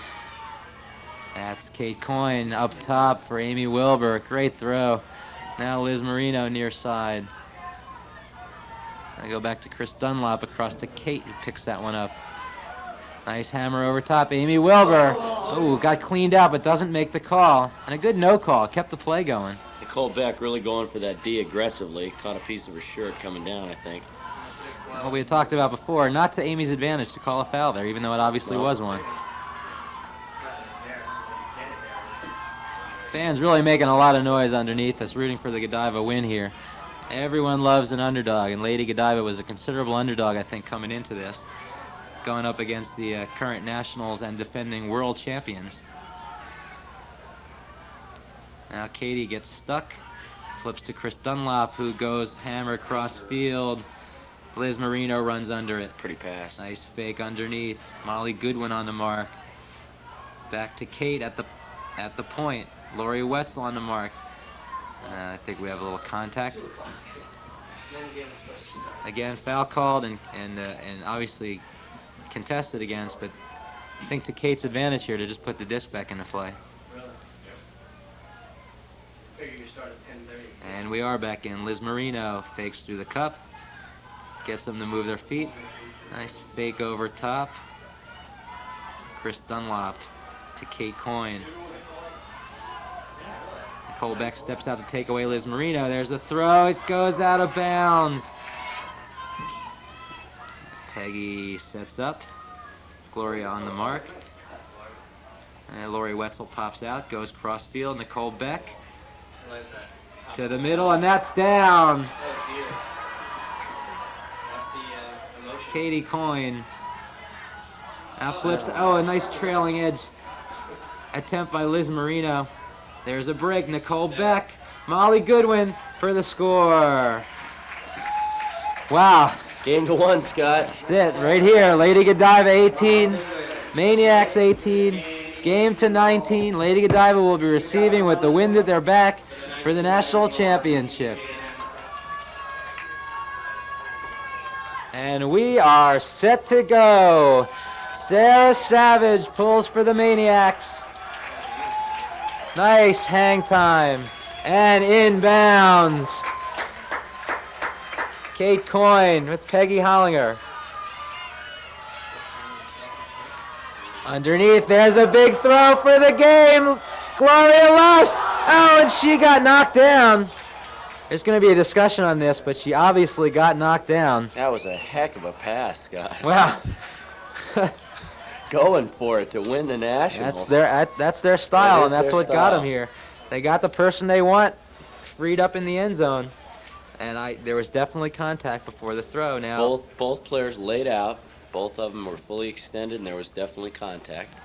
That's Kate Coyne up top for Amy Wilbur. Great throw. Now Liz Marino near side. I go back to Chris Dunlop across to Kate, who picks that one up. Nice hammer over top. Amy Wilbur. Ooh, got cleaned out but doesn't make the call. And a good no call. Kept the play going. Nicole Beck really going for that D aggressively. Caught a piece of her shirt coming down, I think. What we had talked about before, not to Amy's advantage to call a foul there, even though it obviously was one. Fans really making a lot of noise underneath us, rooting for the Godiva win here. Everyone loves an underdog, and Lady Godiva was a considerable underdog, I think, coming into this, going up against the current nationals and defending world champions. Now Katie gets stuck, flips to Chris Dunlop, who goes hammer across field. Liz Marino runs under it. Pretty pass. Nice fake underneath. Molly Goodwin on the mark. Back to Kate at the point. Lori Wetzel on the mark. I think we have a little contact. Again, foul called and obviously contested against, but I think to Kate's advantage here to just put the disc back into play. And we are back in. Liz Marino fakes through the cup. Gets them to move their feet. Nice fake over top. Chris Dunlop to Kate Coyne. Nicole Beck steps out to take away Liz Marino. There's a throw. It goes out of bounds. Peggy sets up. Gloria on the mark. And Lori Wetzel pops out, goes cross field. Nicole Beck to the middle, and that's down. Katie Coyne now flips. Oh, a nice trailing edge attempt by Liz Marino. There's a break. Nicole Beck, Molly Goodwin for the score. Wow. Game to 1, Scott. That's it, right here. Lady Godiva 18, Maine-iacs 18. Game to 19. Lady Godiva will be receiving with the wind at their back for the national championship. And we are set to go. Sarah Savage pulls for the Maine-iacs. Nice hang time. And inbounds. Kate Coyne with Peggy Hollinger. Underneath, there's a big throw for the game. Gloria lost. Oh, and she got knocked down. There's going to be a discussion on this, but she obviously got knocked down. That was a heck of a pass, Scott. Wow. Going for it to win the Nationals. That's their style, and that's their what got them here. They got the person they want freed up in the end zone, and there was definitely contact before the throw. Now both players laid out. Both of them were fully extended, and there was definitely contact.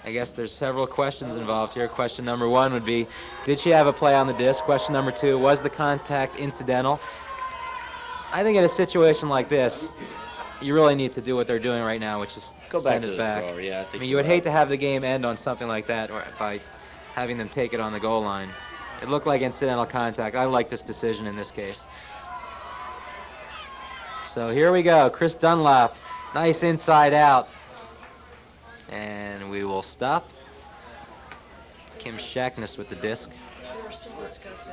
I guess there's several questions involved here. Question number 1 would be, did she have a play on the disc? Question number 2, was the contact incidental? I think in a situation like this, you really need to do what they're doing right now, which is Go back send to it the back. thrower. Yeah, I mean, you would hate to have the game end on something like that, or by having them take it on the goal line. It looked like incidental contact. I like this decision in this case. So here we go. Chris Dunlop, nice inside out. And we will stop. Kim Shackness with the disc. They were still discussing.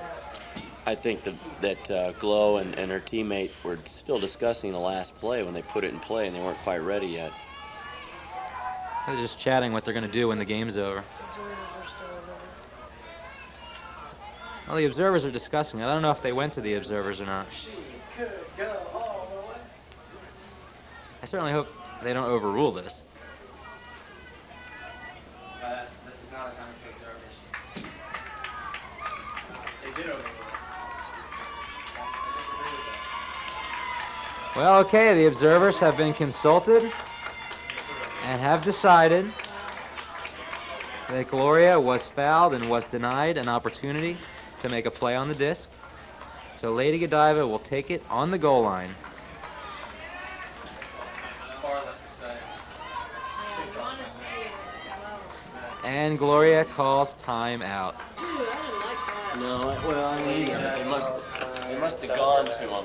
I think that Glow and her teammate were still discussing the last play when they put it in play, and they weren't quite ready yet. They're just chatting what they're going to do when the game's over. Well, the observers are discussing it. I don't know if they went to the observers or not. I certainly hope they don't overrule this. This is not a time for observers. They did overrule it. I disagree with that. Well, okay, the observers have been consulted and have decided that Gloria was fouled and was denied an opportunity to make a play on the disc. So Lady Godiva will take it on the goal line. Far less exciting. And Gloria calls timeout. No, well, I mean, they must have gone to him.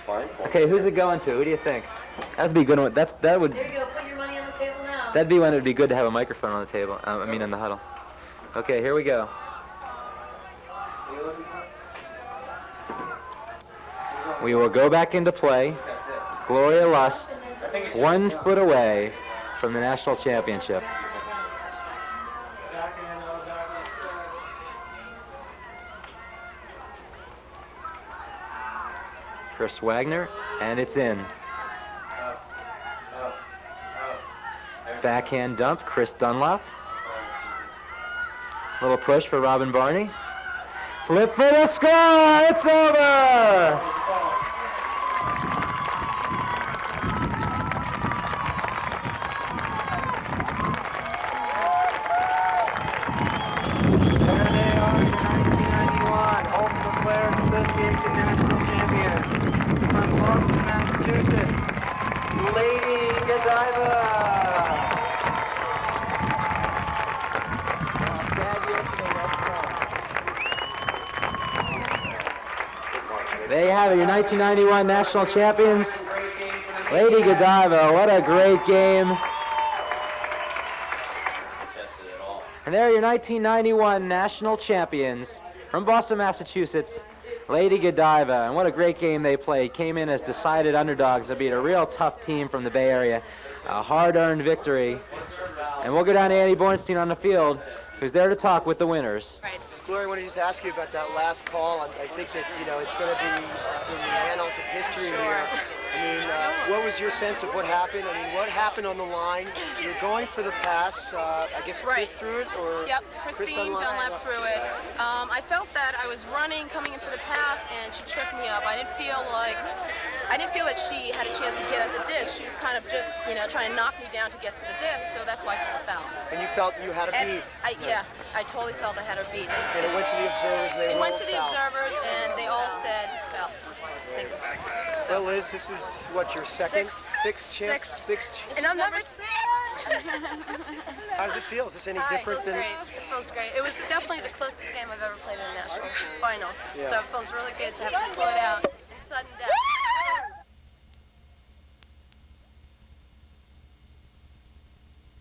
Fine. Okay, who's it going to? Who do you think? That'd be a good one. That would. There you go. Put your money on the table now. That'd be when it'd be good to have a microphone on the table. I mean, in the huddle. Okay, here we go. We will go back into play. Gloria Lust, 1 foot away from the national championship. Chris Wagner, and it's in. Backhand dump, Chris Dunlop. Little push for Robin Barney. Flip for the score, it's over! Lady Godiva! There you have it, your 1991 national champions, Lady Godiva. What a great game. And there are your 1991 national champions from Boston, Massachusetts, Lady Godiva. And what a great game they played. Came in as decided underdogs to beat a real tough team from the Bay Area. A hard-earned victory. And we'll go down to Annie Bornstein on the field, who's there to talk with the winners. Gloria, I want to just ask you about that last call. I think that, you know, it's going to be in the annals of history here. I mean, what was your sense of what happened? I mean, what happened on the line? You're going for the pass. I guess Chris threw it, or? Yep, Christine Dunlap threw it. I felt that I was running, coming in for the pass, and she tripped me up. I didn't feel that she had a chance to get at the disc. She was kind of just, you know, trying to knock me down to get to the disc, so that's why I fell. And you felt you had a beat? Yeah, I totally felt I had a beat. And it went to the observers, and it went to the observers, and they all said, "Fell." Thank you. Well, Liz, this is what, your second? Sixth. And I'm number 6. How does it feel? Is this any different than? It feels great. It was definitely the closest game I've ever played in a national final. Yeah. So it feels really good to have to pull it out